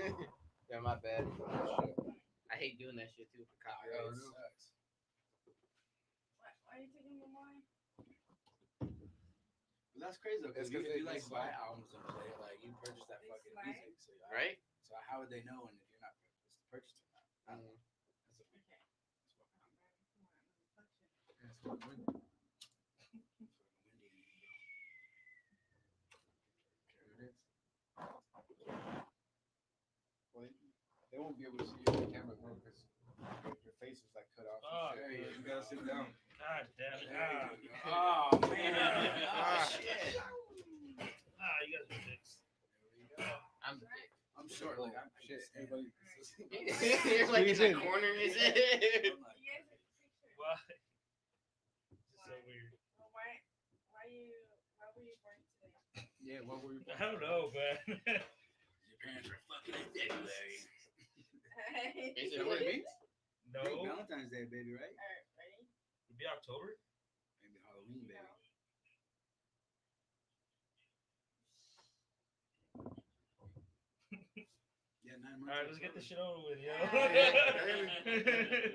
Yeah, my bad. I hate doing that shit too for copyright. Sucks. Why are you taking your wine? But that's crazy though, It's because 'cause you they like slide. buy albums and play, like you purchase that They fucking slide? music, so Right? So how would they know when if you're not purchased or not? I don't know. That's a big. Okay. That's what I'm windy. Well, they won't be able to see you on the camera more because your face is like cut off. Oh, and shit. You gotta sit down. God damn it. Oh man. Oh shit. You guys are dicks. I'm the dick. I'm short. Like I'm Shit, shit. everybody. You're like in Squeeze the in. corner of his head. You guys are picture. Why? It's so weird. Well, why were you born today? Yeah, what were you? I don't know, man. Your parents are fucking in February. Is it what it means? No. Valentine's Day, baby, right? Alright, ready? It'd be October. Maybe Halloween, baby. Yeah, 9 months. Alright, let's get this shit over with, yo.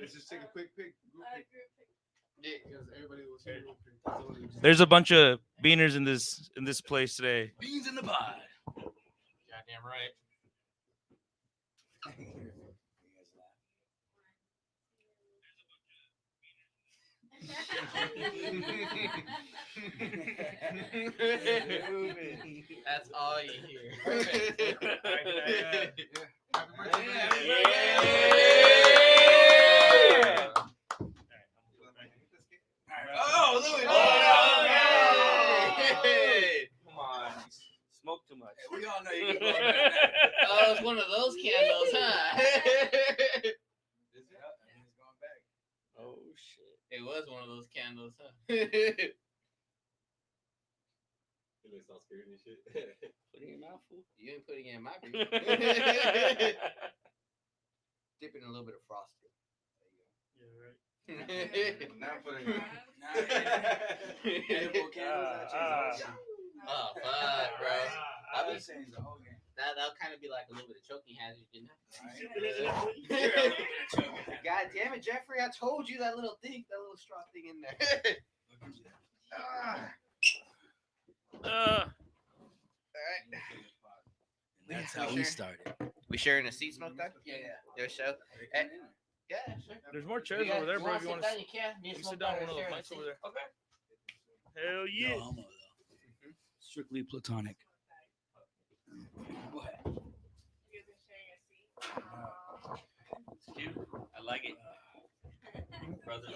Let's just take a quick pic. Group pic. Group pic. Yeah. Because everybody will see real quick. That's all it is. There's a bunch of beaners in this place today. Beans in the pot. Goddamn right. That's all you hear. Oh, Louis! Come on. Smoke too much. We all know you can Oh, it's one of those candles, huh? It's going back. Oh shit! It was one of those candles, huh? He looks all scared and shit. Put it in your mouth, fool. You ain't putting it in my beer. Dip in a little bit of frosting. Yeah, right. Not putting. Edible candles. Oh fuck, bro. I've been saying the whole game. That'll kind of be like a little bit of choking hazard, you know? Right? God damn it, Jeffrey! I told you that little straw thing in there. Alright. That's Yeah, how we we sure? started. We sharing a seat, Smoke Dog? Yeah. There's so. Yeah, sure. There's more chairs over there, bro. If you want to sit down, you can. Me and you Smoke sit down Dog on are one of sharing the a mics over seat. there. Okay. Hell yeah. No homo though. Strictly platonic. What? You guys are sharing a seat. It's cute. I like it. Brother.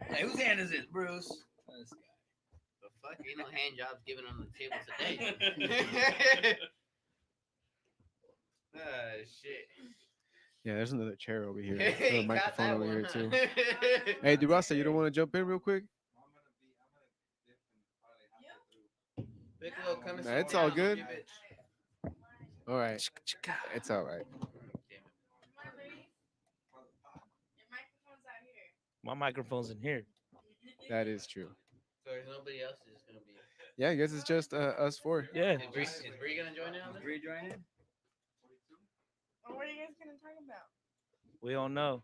Hey, whose hand is it, Bruce? This guy. The fuck? Ain't no hand jobs given on the table today. Shit. Yeah, there's another chair over here. Hey, Another got microphone that over one, here huh? too. Hey, Durasta, you don't want to jump in real quick? Piccolo, come and Nah, sit it's all down, good. you bitch. All right, it's all right. Come on, ladies. Your microphone's out here. My microphone's in here. That is true. So there's nobody else that's gonna be. Yeah, I guess it's just us four. Yeah. Is Bree gonna join in on this? Bree joining? Well, what are you guys gonna talk about? We don't know.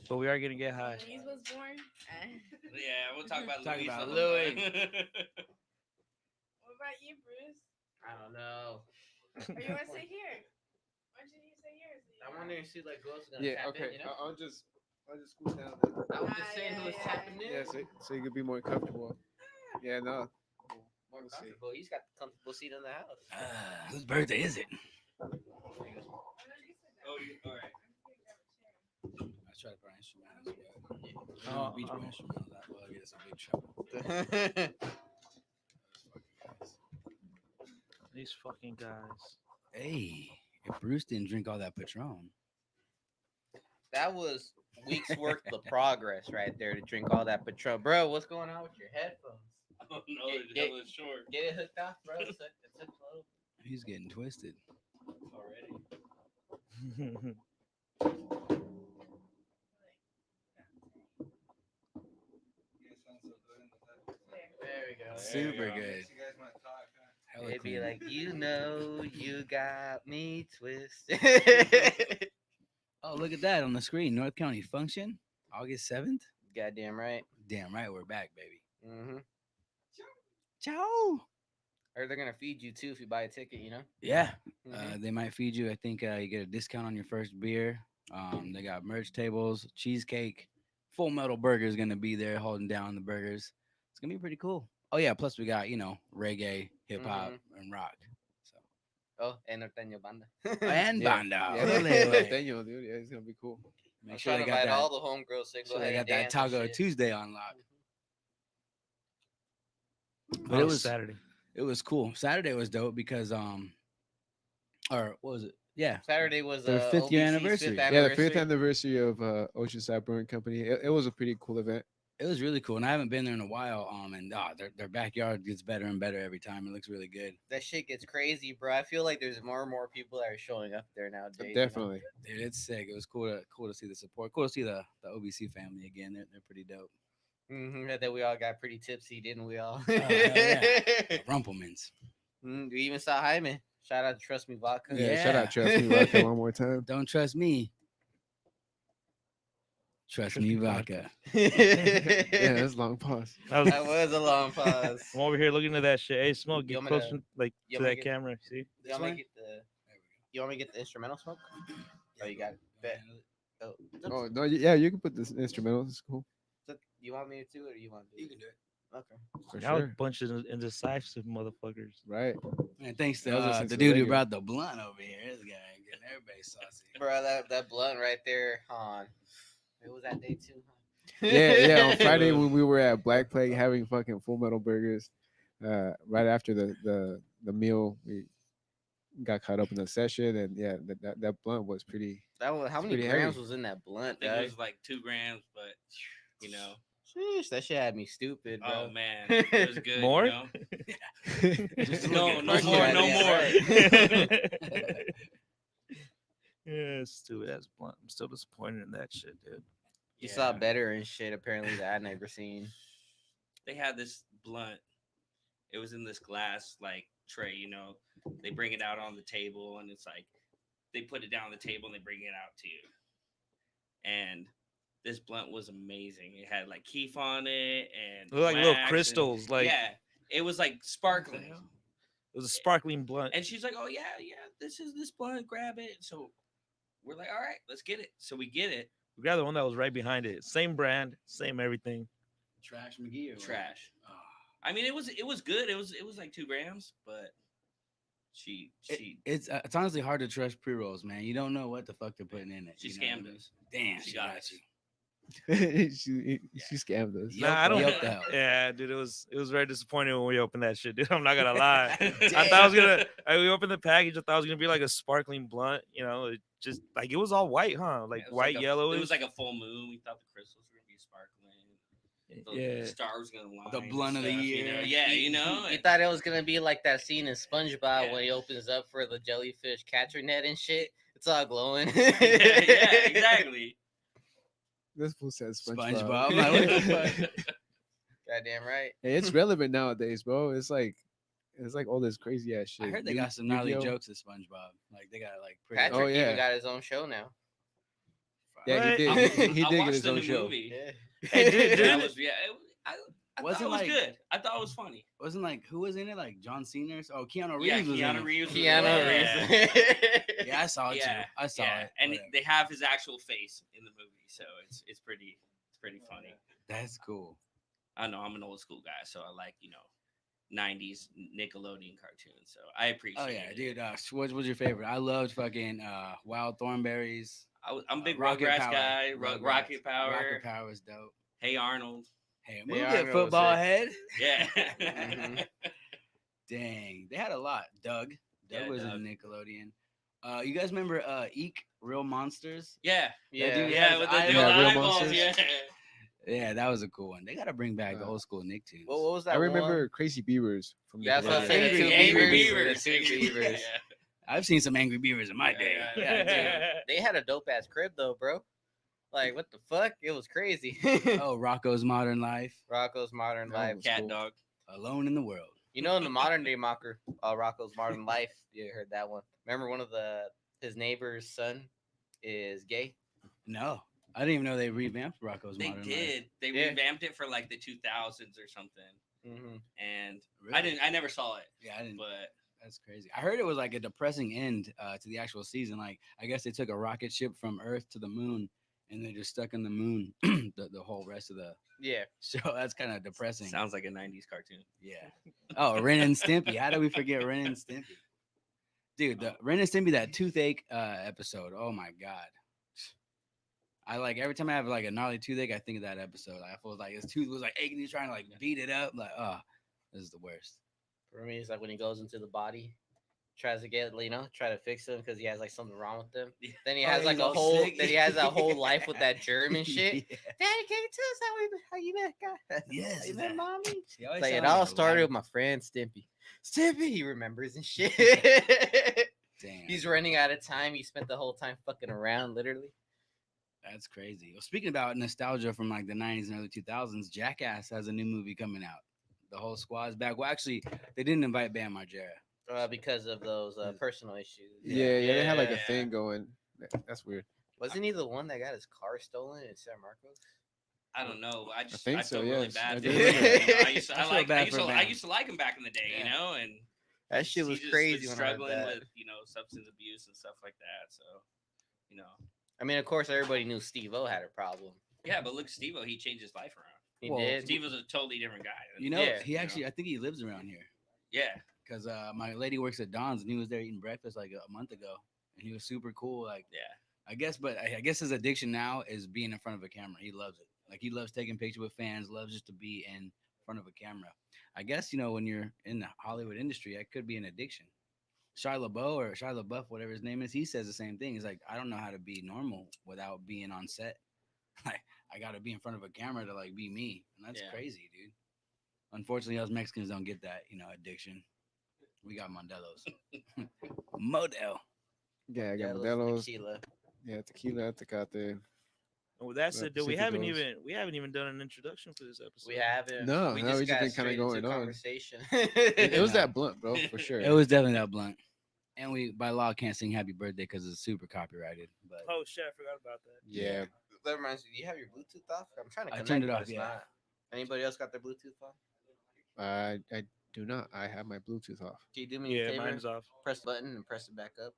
But we are gonna get high. Louise was born. Yeah, we'll talk about Talk Louis. about on the Louis. mic. What about you, Bruce? I don't know. Or you want to say here? Why don't you say yours? I wonder if see like who else is gonna Yeah, tap okay. in, you know? I'll just scoot down. Then. I was just saying who was tapping in. Yeah, so you could be more comfortable. Yeah, no. More We'll see. comfortable. He's got the comfortable seat in the house. Whose birthday is it? Oh, you all right? I tried to put an instrumental, but Oh, beach boy oh. instrumental. That will get us a big trouble. These fucking guys. Hey, if Bruce didn't drink all that Patron. That was weeks worth of progress right there to drink all that Patron. Bro, what's going on with your headphones? I don't know. Get- They're hella short Get it hooked up, bro. It's a flow He's getting twisted. already. There we go. Super There we go. good. Hella It'd be like, you got me twisted. Oh, look at that on the screen. North County function, August 7th. Goddamn right. Damn right, we're back, baby. Mm-hmm. Ciao. Or they're gonna feed you too if you buy a ticket. You know. Yeah, Mhm. they might feed you. I think you get a discount on your first beer. They got merch tables, cheesecake, Full Metal Burger is gonna be there holding down the burgers. It's gonna be pretty cool. Oh yeah, plus we got reggae, hip hop, and rock. So Oh, and Norteño Banda. and Yeah. banda. Yeah, Ole. Norteño, dude. Yeah, it's gonna be cool. I'm Make sure trying they to got invite that. all the homegirls to go So they ahead got and that dance and Taco shit. Tuesday on lock. But Oh, it was Saturday. it was cool. Saturday was dope because or what was it? Yeah, Saturday was Their fifth year OBC's anniversary. Fifth Yeah, Yeah, the fifth anniversary. anniversary of Oceanside Brewing Company. It was a pretty cool event. it was really cool, and I haven't been there in a while. And their backyard gets better and better every time. It looks really good. That shit gets crazy, bro. I feel like there's more and more people that are showing up there nowadays. you know? Definitely. Dude, it's sick. It was cool to see the support. Cool to see the OBC family again. They're pretty dope. That we all got pretty tipsy, didn't we all? Oh, hell yeah. Rumplemans. We even saw Jaime. Shout out to Trust Me Vodka. Yeah, shout Yeah. out Trust Me Vodka one more time. Don't trust me. Trust me, me vodka. Yeah, that that's a long pause. That was, was a long pause. I'm over here looking at that shit. Hey, Smoke, You get want me to- closer like you to want me that to get- camera. See? You want me one? to get the? You want me to get the instrumental smoke? Oh, you got it. Bet. Oh, Oh no, yeah, you can put this instrumental. It's cool you want me to, or you want to? You can do it. Okay. for Now sure. a bunch of indecisive motherfuckers. Right. Man, thanks to That was just the into dude who regular. brought the blunt over here. This guy getting everybody saucy. Bro, that blunt right there, on. It was that day too. Huh? Yeah. On Friday when we were at Black Plague having fucking Full Metal Burgers, right after the meal, we got caught up in the session, and yeah, that blunt was pretty. That was how It's many pretty grams heavy. was in that I blunt, think it guys? was like 2 grams, but you know, Sheesh, that shit had me stupid, bro. oh man, it was good. More? You know? Just No, look at no first more, guy, no yeah, more. right. Yeah, stupid ass blunt. I'm still disappointed in that shit, dude. You saw Yeah. better and shit apparently that I never seen. They had this blunt. It was in this glass like tray, you know. They bring it out on the table, and it's like they put it down on the table and they bring it out to you. And this blunt was amazing. It had like keef on it and It looked like little wax and- crystals. Like yeah, it was like sparkling. it was a sparkling blunt. And she's like, "Oh yeah, this is this blunt. Grab it." So we're like, "All right, let's get it." So we get it. We got the one that was right behind it. Same brand, same everything. Trash McGee or what? Trash. Oh. I mean, it was good. It was like 2 grams, but she It's honestly hard to trust pre rolls, man. You don't know what the fuck they're putting in it. she you know what I scammed mean? us. Damn, She she got got us. you. she scammed us. Yeah. Nah, I don't. Yelp the hell. Yeah, dude, it was very disappointing when we opened that shit, dude. I'm not gonna lie. I thought I was gonna. We opened the package. I thought it was gonna be like a sparkling blunt. You know, it just like it was all white, huh? Like Yeah, it was white, like yellow. It was like a full moon. We thought the crystals were gonna be sparkling. The yeah. stars gonna line. The and blunt of the stuff, you know? year. Yeah, you know. You thought it was gonna be like that scene in SpongeBob Yeah. when he opens up for the jellyfish catcher net and shit. It's all glowing. yeah, exactly. This fool says SpongeBob. SpongeBob. I'm like, what the fuck? Goddamn right. Hey, it's relevant nowadays, bro. It's like all this crazy ass shit. I heard they Yu- got some gnarly Yu-Gi-Oh. jokes at SpongeBob. Like they got like pretty. Patrick Oh, yeah. even got his own show now. Yeah, What? he did. He I did get watched his the own new show. movie. Yeah. Hey, dude, That dude, was I Wasn't thought it was like- good. I thought it was funny. Wasn't like who was in it? Like John Cena? Oh, Keanu Reeves Yeah, was in Keanu it. Reeves. was in Keanu it. Reeves. Yeah, I saw it Yeah, too. I saw yeah. it. And Whatever. they have his actual face in the movie, so it's pretty funny. That's cool. I know I'm an old school guy, so I like 90s Nickelodeon cartoons. So I appreciate. Oh yeah, it. dude. What was your favorite? I loved fucking Wild Thornberries. I'm a big Rocket Rugrats Power. guy. Rugrats. Rocket Power. Rocket Power was dope. Hey Arnold. Hey, They move are it, real football sick. head. Yeah. Mhm. Dang, they had a lot. Doug Yeah, was Doug. in Nickelodeon. You guys remember Eek Real Monsters? Yeah. Yeah. dude Yeah, has with the eye- dual Yeah, Real eyeballs. Monsters. Yeah. Yeah, that was a cool one. They gotta bring back the Uh, old school Nicktoons. What was that? I remember one? Crazy Beavers from Yeah, that's what I Nickelodeon. said. Angry The two Angry Beavers. Beavers. The two Beavers. Yeah. I've seen some Angry Beavers in my Yeah, day. yeah, Yeah, dude. They had a dope ass crib though, bro. Like what the fuck? It was crazy. Oh, Rocco's Modern Life, Rocco's Modern That Life. was Cat cool. dog. Alone in the World. You know, in the modern day mocker, Rocco's Modern Life. You heard that one? Remember one of his neighbor's son is gay. No, I didn't even know they revamped Rocco's They Modern did. They Yeah. revamped it for like the 2000s or something. Mm-hmm. And Life. I never saw it, Yeah, I didn't. but That's crazy. I heard it was like a depressing end to the actual season. Like, I guess they took a rocket ship from Earth to the moon, and they're just stuck in the moon the whole rest of the Yeah. show. That's kind of depressing. sounds like a 90s cartoon. Yeah. Oh, Ren and Stimpy. How do we forget Ren and Stimpy? Dude, the Ren and Stimpy, that toothache episode. Oh my god. I like every time I have like a gnarly toothache, I think of that episode. I feel like his tooth was like aching. He's trying to like beat it up. Like, oh, this is the worst. For me, it's like when he goes into the body, tries to get, try to fix him because he has like something wrong with him. Then he Oh, has like he's a all whole, sick. then he has that whole life with that germ and shit. Yeah. Daddy, can you tell us how you met, God? Yes, How you met mommy? He always Like, it sounds all like a started with liar. my friend Stimpy. Stimpy, he remembers and shit. Damn. He's running out of time. He spent the whole time fucking around, literally. That's crazy. Well, speaking about nostalgia from like the 90s and early 2000s, Jackass has a new movie coming out. The whole squad's back. Well, actually, they didn't invite Bam Margera. Because of those personal issues. Yeah, they had like a Yeah. thing going. That's weird. Wasn't he the one that got his car stolen in San Marcos? I don't know. I just think I so, feel really yes. bad. I for do him. remember You know, that. I used to, I I feel like bad I used for to, I Bam. used to like him back in the day, Yeah. you know, and That shit he was just crazy was when I heard struggling that. with substance abuse and stuff like that. So, you know, I mean, of course, everybody knew Steve-O had a problem. yeah. But look, Steve-O, he changed his life around. He Well, did. Steve was a totally different guy. You know, Yeah, he you actually, know. I think he lives around here Yeah, because my lady works at Don's and he was there eating breakfast like a month ago. And he was super cool. Like, yeah. I guess, but I guess his addiction now is being in front of a camera. He loves it. Like, he loves taking pictures with fans, loves just to be in front of a camera. I guess, when you're in the Hollywood industry, it could be an addiction. Shia LaBeouf, whatever his name is, he says the same thing. He's like, I don't know how to be normal without being on set. Like, I got to be in front of a camera to like be me, and that's Yeah. crazy, dude. Unfortunately, us Mexicans don't get that, addiction. We got Modelo's, Model. Yeah, I got Modelo's Modelo's. tequila. Yeah, tequila, Tecate. And with that said, dude, we Pacific haven't even done an introduction for this episode. We haven't. No, we no, just we just got been kinda straight into going on. conversation. It was Yeah. that blunt, bro, for sure. It was definitely that blunt. And we, by law, can't sing Happy Birthday because it's super copyrighted. But Oh shit, I forgot about that. Yeah. That reminds me. Do you have your Bluetooth off? I'm trying to I connect. turned it but off, it's yeah. not. Anybody else got their Bluetooth on? I do not. I have my Bluetooth off. Can you do me a Yeah, favor? mine's off. Press the button and press it back up.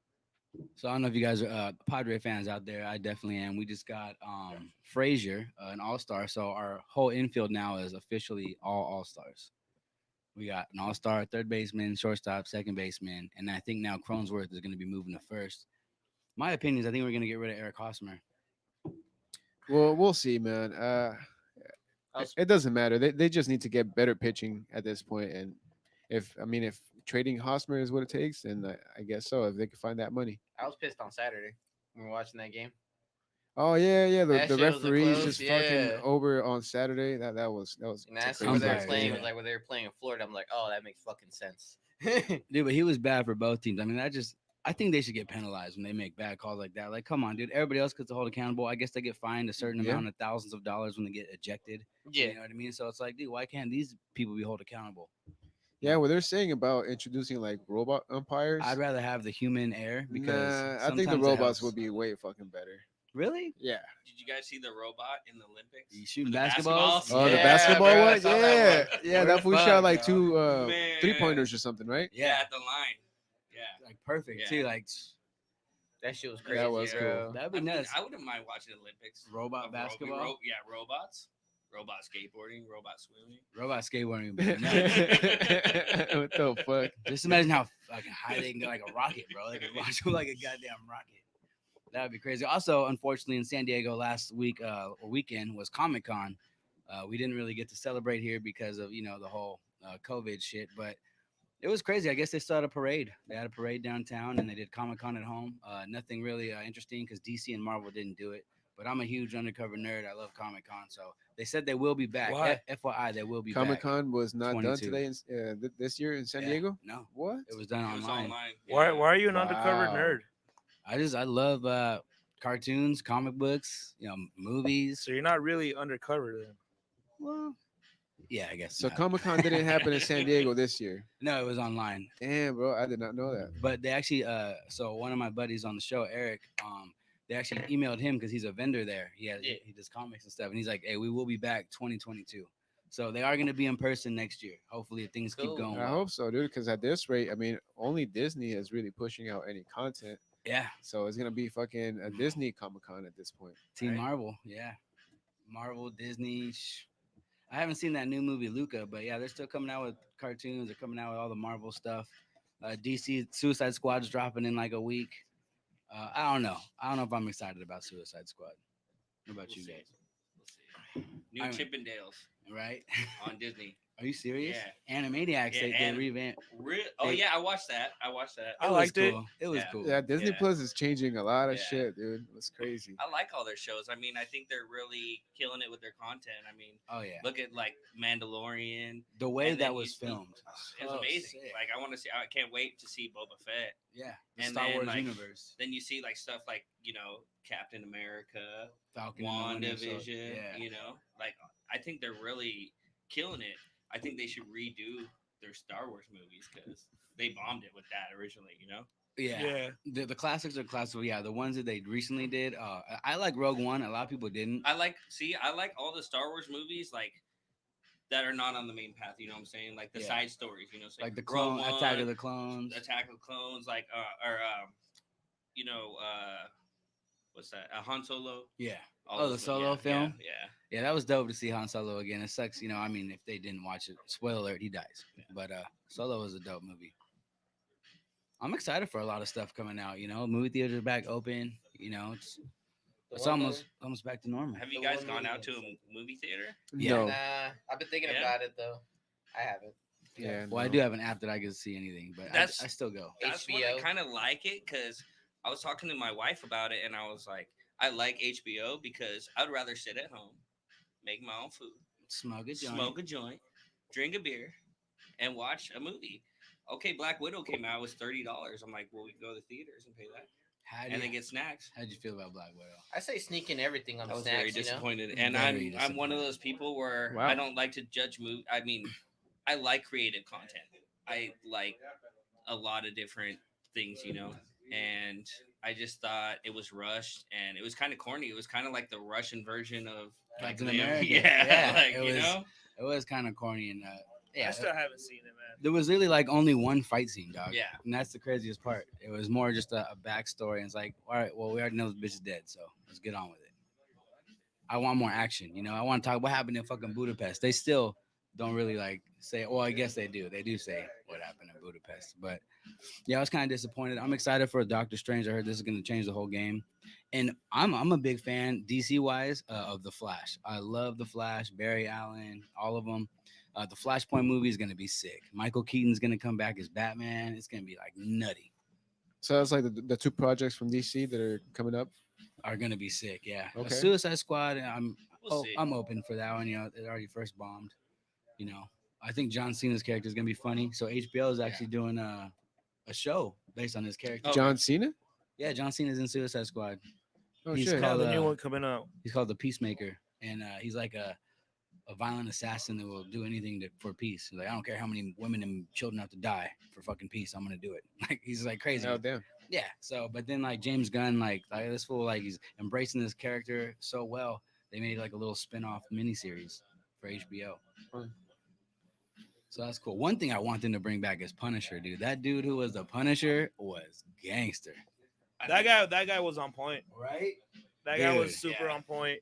So I don't know if you guys are Padre fans out there. I definitely am. We just got Frazier, an all-star. So our whole infield now is officially all all-stars. We got an all-star third baseman, shortstop, second baseman, and I think now Cronenworth is going to be moving to first. My opinion is I think we're going to get rid of Eric Hosmer. Well, we'll see, man. I was- It doesn't matter. They just need to get better pitching at this point. And if trading Hosmer is what it takes, then I guess so. If they can find that money. I was pissed on Saturday when we were watching that game. Oh yeah. That The shit was a referees close, just yeah. fucking over on Saturday. That was And that's crazy where they're umpire, playing. yeah. Like where they were playing in Florida. I'm like, oh, that makes fucking sense. Dude, but he was bad for both teams. I mean, I think they should get penalized when they make bad calls like that. Like, come on, dude. Everybody else gets to hold accountable. I guess they get fined a certain Yeah. amount of thousands of dollars when they get ejected. Yeah. You know what I mean? So it's like, dude, why can't these people be held accountable? Yeah, what they're saying about introducing like robot umpires. I'd rather have the human air because Nah, I think the sometimes it robots helps. would be way fucking better. Really? Yeah. Did you guys see the robot in the Olympics? You shooting The basketballs? Oh, the Yeah, basketball bro, I one? saw that Yeah. one. Yeah, Where that the fool fuck, shot like bro? 2 Man. 3-pointers or something, right? Yeah, at the line. Yeah. Like perfect Yeah. too. Like That shit was That crazy. was cool. bro. that'd be nuts. I wouldn't mind watching Olympics. Robot of basketball? yeah, robots. Robot skateboarding, robot swimming. Robot skateboarding would be nuts. What the fuck? Just imagine how fucking high they can go like a rocket, bro. They can launch like a goddamn rocket. That would be crazy. Also, unfortunately, in San Diego last week or weekend was Comic Con. We didn't really get to celebrate here because of the whole COVID shit, but it was crazy. I guess they started a parade. They had a parade downtown and they did Comic Con at home. Nothing really interesting because DC and Marvel didn't do it. But I'm a huge undercover nerd. I love Comic Con, so they said they will be back. Why? FYI, they will be Comic back. Con was not done 22. today this year in San Yeah, Diego. No, What? it was done It was online. online. Why are you an undercover Wow. nerd? I love cartoons, comic books, movies. So you're not really undercover then. Well, Yeah, I guess. So not. Comic Con didn't happen in San Diego this year. No, it was online. Damn, bro, I did not know that. But they actually, so one of my buddies on the show, Eric, they actually emailed him because he's a vendor there. Yeah. He does comics and stuff, and he's like, "Hey, we will be back 2022." So they are going to be in person next year. Hopefully, if things Cool. keep going. I well. hope so, dude. Because at this rate, I mean, only Disney is really pushing out any content. Yeah, So it's gonna be fucking a Disney Comic Con at this point. Team right? Marvel. Yeah, Marvel, Disney. I haven't seen that new movie Luca, but yeah, they're still coming out with cartoons. They're coming out with all the Marvel stuff. DC Suicide Squad's dropping in like a week. I don't know. I don't know if I'm excited about Suicide Squad. What about We'll you see. guys? We'll see. New I'm- Chippendales Right? on Disney. Are you serious? Yeah. Animaniacs, Yeah, they revamped. Oh They- yeah, I watched that. I watched that. I was liked it. cool. It was Yeah. cool. Yeah, Disney Yeah. Plus is changing a lot of Yeah. shit, dude. It's crazy. I like all their shows. I mean, I think they're really killing it with their content. I mean, Oh yeah. look at like Mandalorian. The way and that then was you- filmed. It's so amazing. sick. Like I want to see. I can't wait to see Boba Fett. Yeah. The and Star then, Wars like, universe. Then you see like stuff like Captain America, Falcon and the Winter Soldier. WandaVision. Yeah. Like I think they're really killing it. I think they should redo their Star Wars movies because they bombed it with that originally. Yeah. Yeah. The classics are classical. Yeah, the ones that they recently did. I like Rogue One. A lot of people didn't. I like all the Star Wars movies like that are not on the main path. You know what I'm saying? Like the Yeah. side stories. So Like the Rogue clone Attack of One, the Clones. Attack of the Clones, like what's that? Han Solo. Yeah. All Oh, the those Solo movies. film? Yeah. Yeah, that was dope to see Han Solo again. It sucks, I mean, if they didn't watch it, spoiler alert, he dies. But Solo was a dope movie. I'm excited for a lot of stuff coming out. Movie theaters are back open. It's one almost back to normal. Have you The guys one gone movie out to a inside. movie theater? Yeah. No. Nah, I've been thinking Yeah? about it though. I haven't. Yeah. Well, I no. do have an app that I can see anything, but That's- I still go. That's what I HBO. kind of like it because I was talking to my wife about it and I was like, I like HBO because I'd rather sit at home, make my own food, Smoke a joint. smoke a joint, drink a beer, and watch a movie. Okay, Black Widow came out, it was $30. I'm like, well, we can go to the theaters and pay that, How'd and then you, get snacks. how'd you feel about Black Widow? I say sneaking everything on I the was very snacks. You know? disappointed, and Very I'm one of disappointed. those people where Wow. I don't like to judge movie. I mean, I like creative content. I like a lot of different things, and I just thought it was rushed and it was kind of corny. It was kind of like the Russian version of Captain the- America. Yeah, like, it was. It was kind of corny and yeah. I still haven't seen it, man. There was really like only one fight scene, dog. Yeah. And that's the craziest part. It was more just a backstory. And it's like, all right, well, we already know this bitch is dead, so let's get on with it. I want more action. I want to talk what happened in fucking Budapest. They still don't really like say, well, I guess they do. They do say what happened in Budapest. But yeah, I was kind of disappointed. I'm excited for Doctor Strange. I heard this is going to change the whole game. And I'm a big fan, DC wise, of The Flash. I love The Flash, Barry Allen, all of them. The Flashpoint movie is going to be sick. Michael Keaton's going to come back as Batman. It's going to be like nutty. So that's like the two projects from DC that are coming up. Are going to be sick. Yeah. Okay. Suicide Squad. We'll see. I'm open for that one. It already first bombed. I think John Cena's character is going to be funny. So HBO is actually doing a show based on his character. Oh. John Cena. Yeah, John Cena's in Suicide Squad. Oh He's shit. Yeah, called, the new uh, one coming out. He's called the Peacemaker, and he's like a violent assassin that will do anything for peace. Like, I don't care how many women and children have to die for fucking peace. I'm gonna do it. Like, he's like crazy. Oh damn. Yeah. So, but then like James Gunn, like this fool, like he's embracing this character so well. They made like a little spin-off miniseries for HBO. Fun. So that's cool. One thing I want them to bring back is Punisher, dude. That dude who was the Punisher was gangster. That guy was on point. Right? That guy was Dude. super Yeah. on point.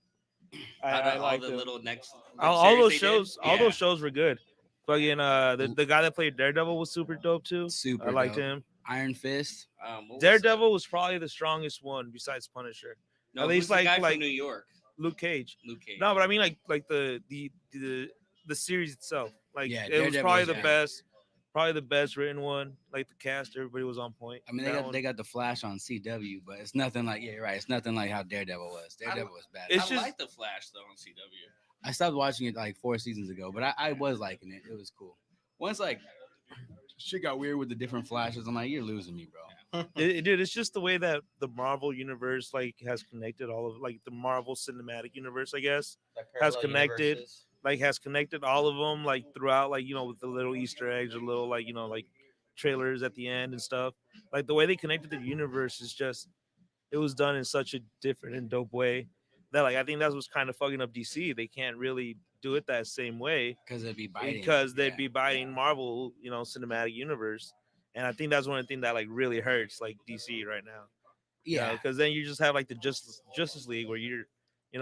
Out I of all liked the him. little next, All series those they shows, did, all yeah. those shows were good. Fucking the guy that played Daredevil was super dope too. Super I liked dope. him. Iron Fist. What was Daredevil was probably the strongest one besides Punisher. No, at least who's the guy like from New York. Luke Cage. Luke Cage. No, but I mean like the series itself. Like Yeah, it was Daredevil probably was the good. best, probably the best written one. Like the cast, everybody was on point. I mean, That they got the Flash on CW, but it's nothing like you're right. It's nothing like how Daredevil was. Daredevil was bad. It's I just- like the Flash though on CW. I stopped watching it like 4 seasons ago, but I was liking it. It was cool. Once like shit got weird with the different flashes, I'm like, you're losing me, bro. Dude, it's just the way that the Marvel universe like has connected all of like the Marvel cinematic universe, I guess, Like has parallel connected. universes. like has connected all of them like throughout, like with the little Easter eggs or little like trailers at the end and stuff. Like the way they connected the universe is just it was done in such a different and dope way that like I think that's what's kind of fucking up DC. They can't really do it that same way Because it'd be biting. because they'd Yeah. be biting Marvel, cinematic universe. And I think that's one of the things that like really hurts like DC right now. Yeah. Because then you just have like the Justice League where you're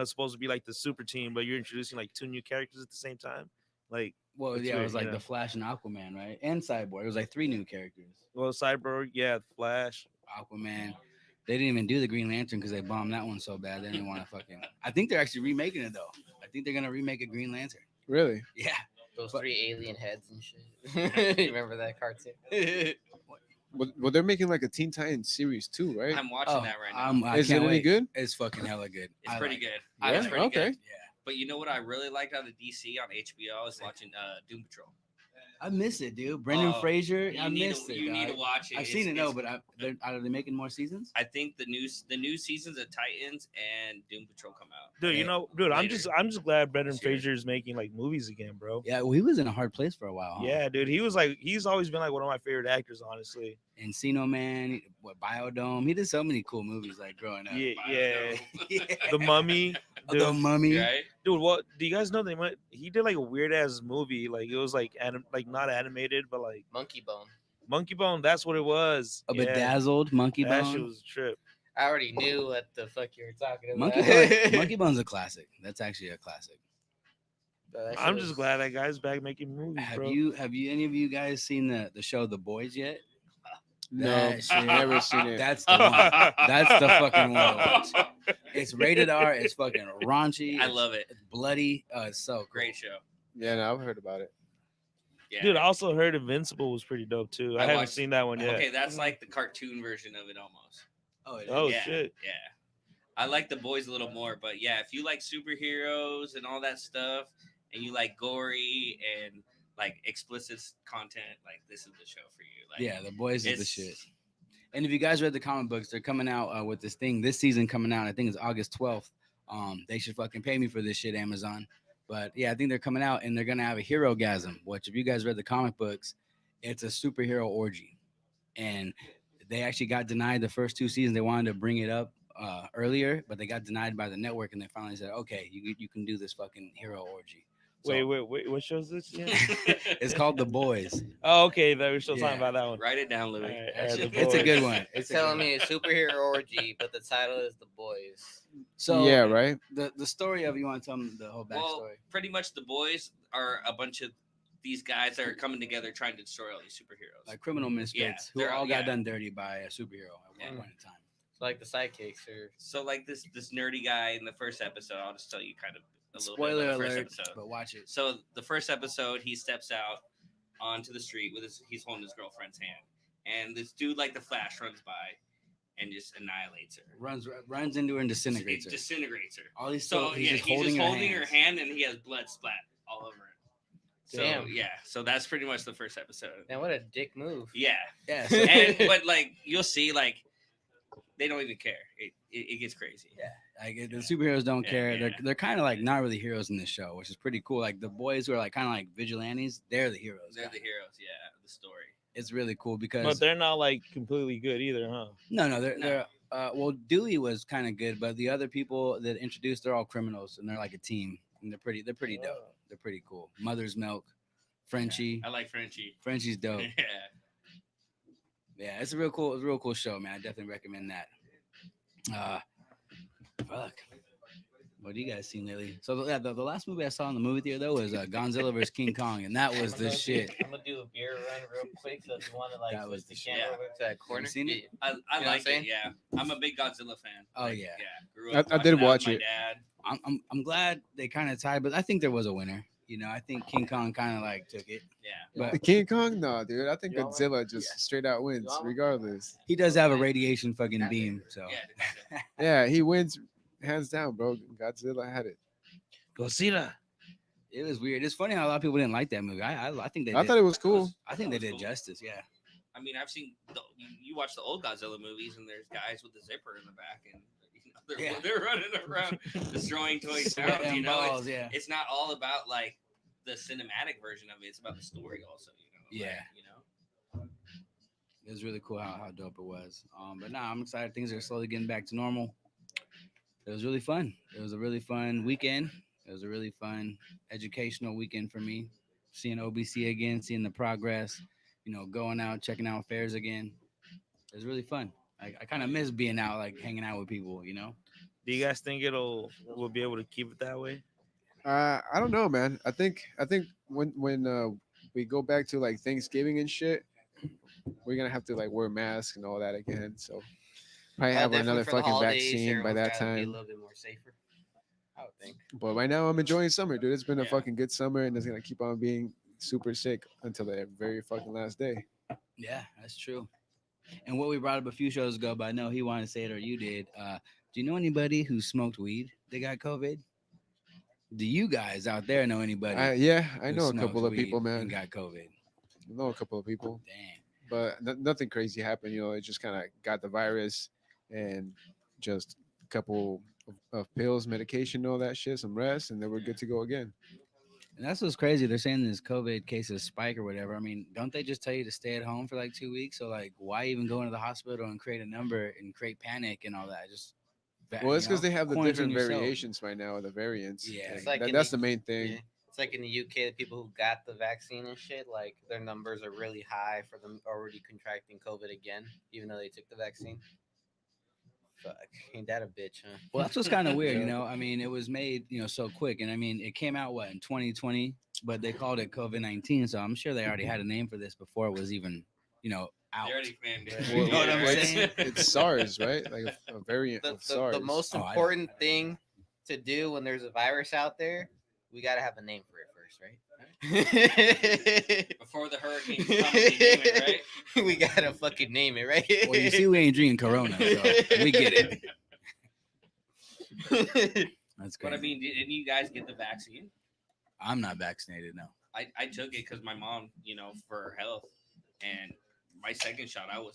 supposed to be like the super team, but you're introducing like two new characters at the same time. Like, Well, it's yeah, it weird, was like yeah. the Flash and Aquaman, right? And Cyborg. It was like 3 new characters. well, Cyborg, yeah, Flash. Aquaman. They didn't even do the Green Lantern because they bombed that one so bad. They didn't want to fucking. I think they're actually remaking it though. I think they're gonna remake a Green Lantern. Really? Yeah. Those But- 3 alien heads and shit. You remember that cartoon? Well, they're making like a Teen Titans series too, right? I'm watching that right now. I Is it can't any wait. good? It's fucking hella good. It's I pretty like it. good. I Yeah? It's like pretty it. Okay. good. Yeah. But you know what I really liked out of DC on HBO is watching Doom Patrol. I miss it, dude. Brendan Oh, Fraser. You I need missed to, it. you need to dog. watch it. I've seen it, no, but are they making more seasons? I think the new seasons of Titans and Doom Patrol come out. Dude, Yeah. I'm Later. just glad Brendan This year. Fraser is making like movies again, bro. Yeah, well, he was in a hard place for a while. Huh? Yeah, dude, he's always been like one of my favorite actors, honestly. Encino Man, Biodome. He did so many cool movies like growing up. Yeah, I yeah. know. The Mummy, dude. The Mummy. Right? Dude, what do you guys know? He did like a weird ass movie, like it was like like not animated, but like Monkey Bone. Monkey Bone. That's what it was. A Yeah, bedazzled Monkey that Bone. shit was a trip. I already knew what the fuck you were talking about. Monkey Bone's a classic. That's actually a classic. But that shit I'm just was- glad that guy's back making movies, Have bro. you any of you guys seen the show The Boys yet? No, That shit- never seen it. That's the one. That's the fucking one to watch. It's rated R. It's fucking raunchy. I it's- love it. It's bloody. It's so cool. Great show. Yeah, no, I've heard about it. Yeah. Dude, I also heard Invincible was pretty dope too. I, I haven't watched- seen that one yet. Okay, that's like the cartoon version of it almost. Oh, it Oh is. yeah, shit. Yeah. I like the boys a little more, but yeah, if you like superheroes and all that stuff, and you like gory and like explicit content, like this is the show for you. Like, Yeah, The Boys is the it's- shit. And if you guys read the comic books, they're coming out with this thing this season coming out. I think it's August 12th. They should fucking pay me for this shit, Amazon. But yeah, I think they're coming out and they're gonna have a hero gasm. Which, if you guys read the comic books, it's a superhero orgy, and they actually got denied the first 2 seasons. They wanted to bring it up earlier, but they got denied by the network, and they finally said, "Okay, you can do this fucking hero orgy." So, Wait, what show is this? again? it's called The Boys. Oh, okay, that we're still Yeah. talking about that one. Write it down, Louis. All right, That all right, shit The It's a Boys. good one. It's It's a good telling one. me a superhero orgy, but the title is The Boys. So yeah, right. the story of, you want to tell them the whole backstory? Well, pretty much the boys are a bunch of these guys that are coming together trying to destroy all these superheroes. Like criminal misfits who they're all all- got yeah. done dirty by a superhero at Yeah. one point in time. It's like the sidekicks or So like this nerdy guy in the first episode, I'll just tell you kind of a little Spoiler bit about the first alert, episode. but watch it. So the first episode, he steps out onto the street with he's holding his girlfriend's hand, and this dude like the Flash runs by and just annihilates her. Runs into her and disintegrates her. Disintegrates her. All he's So he's yeah, just he's holding, just holding her hands. hand, and he has blood splat all over it. So Damn. yeah, so that's pretty much the first episode. man, what a dick move. Yeah, Yeah, so, and but like you'll see, like they don't even care. It gets crazy. yeah. Like the superheroes don't Yeah, care. yeah. They're kind of like not really heroes in this show, which is pretty cool. Like the boys who are like kind of like vigilantes, they're the heroes. They're the kinda. heroes. Yeah, the story. It's really cool But because they're not like completely good either, huh? no, they're No. they're well, Dewey was kind of good, but the other people that introduced, they're all criminals and they're like a team, and they're pretty dope. They're pretty cool. Mother's Milk, Frenchie. I like Frenchie. Frenchie's dope. Yeah. Yeah, it's a real cool show, man. I definitely recommend that. Fuck. What do you guys seen lately? So yeah, the last movie I saw in the movie theater though was Godzilla vs King Kong, and that was the shit. I'm gonna do a beer run real quick. So if you want to like That was switch the the camera shit. over to that corner, seen it? I know what I'm like saying? it. Yeah, I'm a big Godzilla fan. Oh, Like, yeah. Grew I up did watching that with watch my it. Dad. I'm glad they kind of tied, but I think there was a winner. You know, I think King Kong kind of like took it, Yeah. but King Kong, no, dude. I think You want Godzilla just straight out wins, want one? regardless. he does have a radiation fucking That's it. beam. So Yeah. Yeah, he wins hands down, bro. Godzilla had it. Godzilla. it was weird. It's funny how a lot of people didn't like that movie. I think they. I did, thought it was cool. I think they was did cool. justice. Yeah. I mean, I've seen you watch the old Godzilla movies, and there's guys with the zipper in the back, and you know, They're, Yeah. they're running around destroying toy towns. Sweating You know, balls, yeah. it's not all about like the cinematic version of it. It's about the story also. You know. Yeah. You know. It was really cool how dope it was. But now I'm excited. Things are slowly getting back to normal. It was really fun. It was a really fun weekend. It was a really fun educational weekend for me. Seeing OBC again, seeing the progress, going out, checking out fairs again. It was really fun. I kind of miss being out, like hanging out with people. Do you guys think we'll be able to keep it that way? I don't know, man. I think when we go back to like Thanksgiving and shit, we're gonna have to like wear masks and all that again. So probably have Definitely another for the fucking holidays, vaccine by everyone's that gotta be a time. little bit more safer, I would think. But right now, I'm enjoying summer, dude. It's been a Yeah. fucking good summer, and it's gonna keep on being super sick until the very fucking last day. Yeah, that's true. And what we brought up a few shows ago, but I know he wanted to say it or you did. Do you know anybody who smoked weed that got COVID? Do you guys out there know anybody? Yeah, I who know a smoked couple of weed people, and man. got COVID. I know a couple of people, Damn. but nothing crazy happened. It just kind of got the virus and just a couple of pills, medication, all that shit, some rest, and then we're good to go again. And that's what's crazy. They're saying this COVID cases spike or whatever. I mean, don't they just tell you to stay at home for like 2 weeks? So like, why even go into the hospital and create a number and create panic and all that? Just Well, it's because they have the quarantine different yourself. variations right now, the variants. Yeah. and It's like in that's the- the main thing. Yeah. It's like in the UK, the people who got the vaccine and shit, like their numbers are really high for them already contracting COVID again, even though they took the vaccine. Fuck, ain't that a bitch, huh? Well, that's what's kind of weird, Yeah. I mean, it was made, so quick, and I mean, it came out in 2020, but they called it COVID-19. So I'm sure they already had a name for this before it was even, out. They already framed it. You know what I'm saying? It's SARS, right? Like a variant The, of the, SARS. the most Oh, I don't- important thing to do when there's a virus out there, we gotta have a name for it first, right? Before the hurricanes come, they name it, right? We gotta fucking name it, right? Well, you see, we ain't drinking Corona, so we get it. That's But crazy. I mean, didn't you guys get the vaccine? I'm not vaccinated, no. I took it because my mom, for her health, and my second shot, I got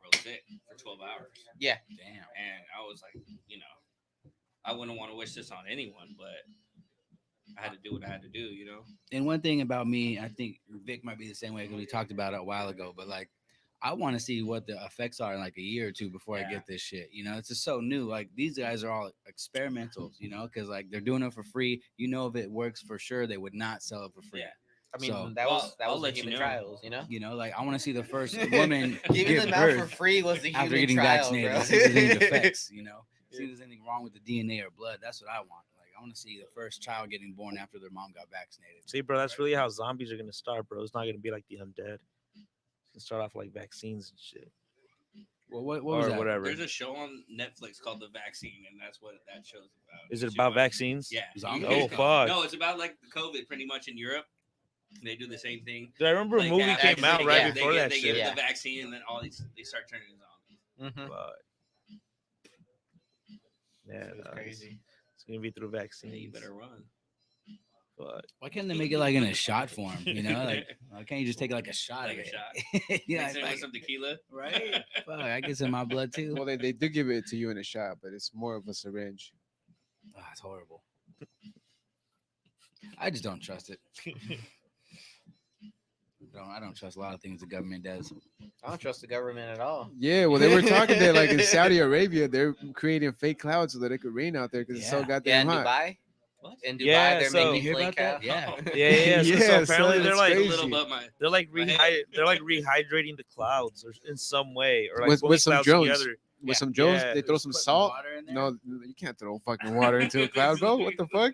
real sick for 12 hours, Damn. and I was like, I wouldn't want to wish this on anyone, but I had to do what I had to do, And one thing about me, I think Vic might be the same way because we talked about it a while ago, but like, I want to see what the effects are in like a year or two before I Yeah. get this shit. It's just so new. Like these guys are all experimentals, because like they're doing it for free. If it works for sure, they would not sell it for free. Yeah. I mean, So- that was I'll the let you human know. trials, Like I want to see the first woman Giving give them out for birth free was the after human getting trial, vaccinated. bro. See if there's any defects, see if there's anything wrong with the DNA or blood. That's what I want. Like I want to see the first child getting born after their mom got vaccinated. See, bro, that's really how zombies are gonna start, bro. It's not gonna be like the undead. It's gonna start off like vaccines and shit, Well, what was or that? whatever. There's a show on Netflix called The Vaccine, and that's what that show's about. Is You it should about watch vaccines? Yeah. Zombies? Oh fuck! No, it's about like the COVID, pretty much in Europe. They do the same thing. Dude, I remember a Like, movie after came out they right get- before they that They shit. get Yeah. the vaccine, and then they start turning into zombies. Mhm. But yeah, It was no, crazy. It's gonna be through Yeah, vaccines. you better run. But Why can't they make it like in a shot form? Like why can't you just take like a shot Like of a it? shot. yeah, Mix it like- with some tequila. right. Fuck, I guess in my blood too. Well, they do give it to you in a shot, but it's more of a syringe. It's horrible. I just don't trust it. I don't trust a lot of things the government does. I don't trust the government at all. Yeah, well, they were talking there like in Saudi Arabia, they're creating fake clouds so that it could rain out there because it's so Yeah. Yeah, goddamn in hot. Dubai. What? In Dubai, Yeah, they're so- You making hear flake about that? out. Yeah. yeah. So, Yeah, apparently son, they're it's like A crazy. little above my. they're like Right. they're like rehydrating the clouds or in some way, or like With pulling some clouds drones. together. With some drones, Yeah. they throw some salt. No, you can't throw fucking water into a cloud, bro. What the fuck?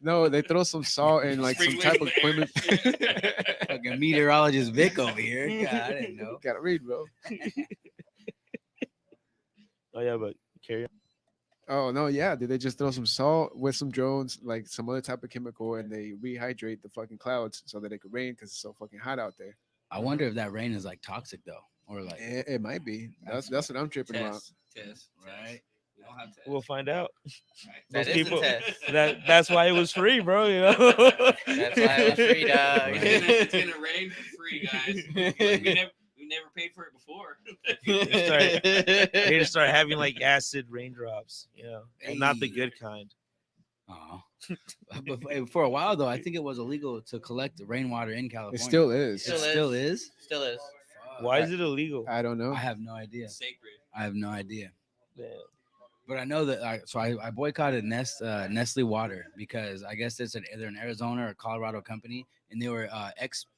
No, they throw some salt and like some Sprinkle type it of in the equipment. air. Fucking meteorologist Vic over here. God, I didn't know. Gotta read, bro. Oh yeah, but carry on. Oh no, yeah. Did they just throw some salt with some drones, like some other type of chemical, and they rehydrate the fucking clouds so that it could rain because it's so fucking hot out there? I wonder if that rain is like toxic though, or like It might be. That's what I'm tripping about. Test. right. We don't have tests. We'll find out. Right. That Those is people- a test. That's why it was free, bro. You know. That's why it was free, dog. It's gonna rain for free, guys. We You never paid for it before. They need to start having like acid raindrops, you know, and not the Hey. good kind. Oh. But for a while though, I think it was illegal to collect rainwater in California. It still is. It still is. Still is. Why is it illegal? I don't know. I have no idea. It's sacred. I have no idea. Yeah. But I know that I boycotted Nestle Water because I guess it's either an Arizona or Colorado company, and they were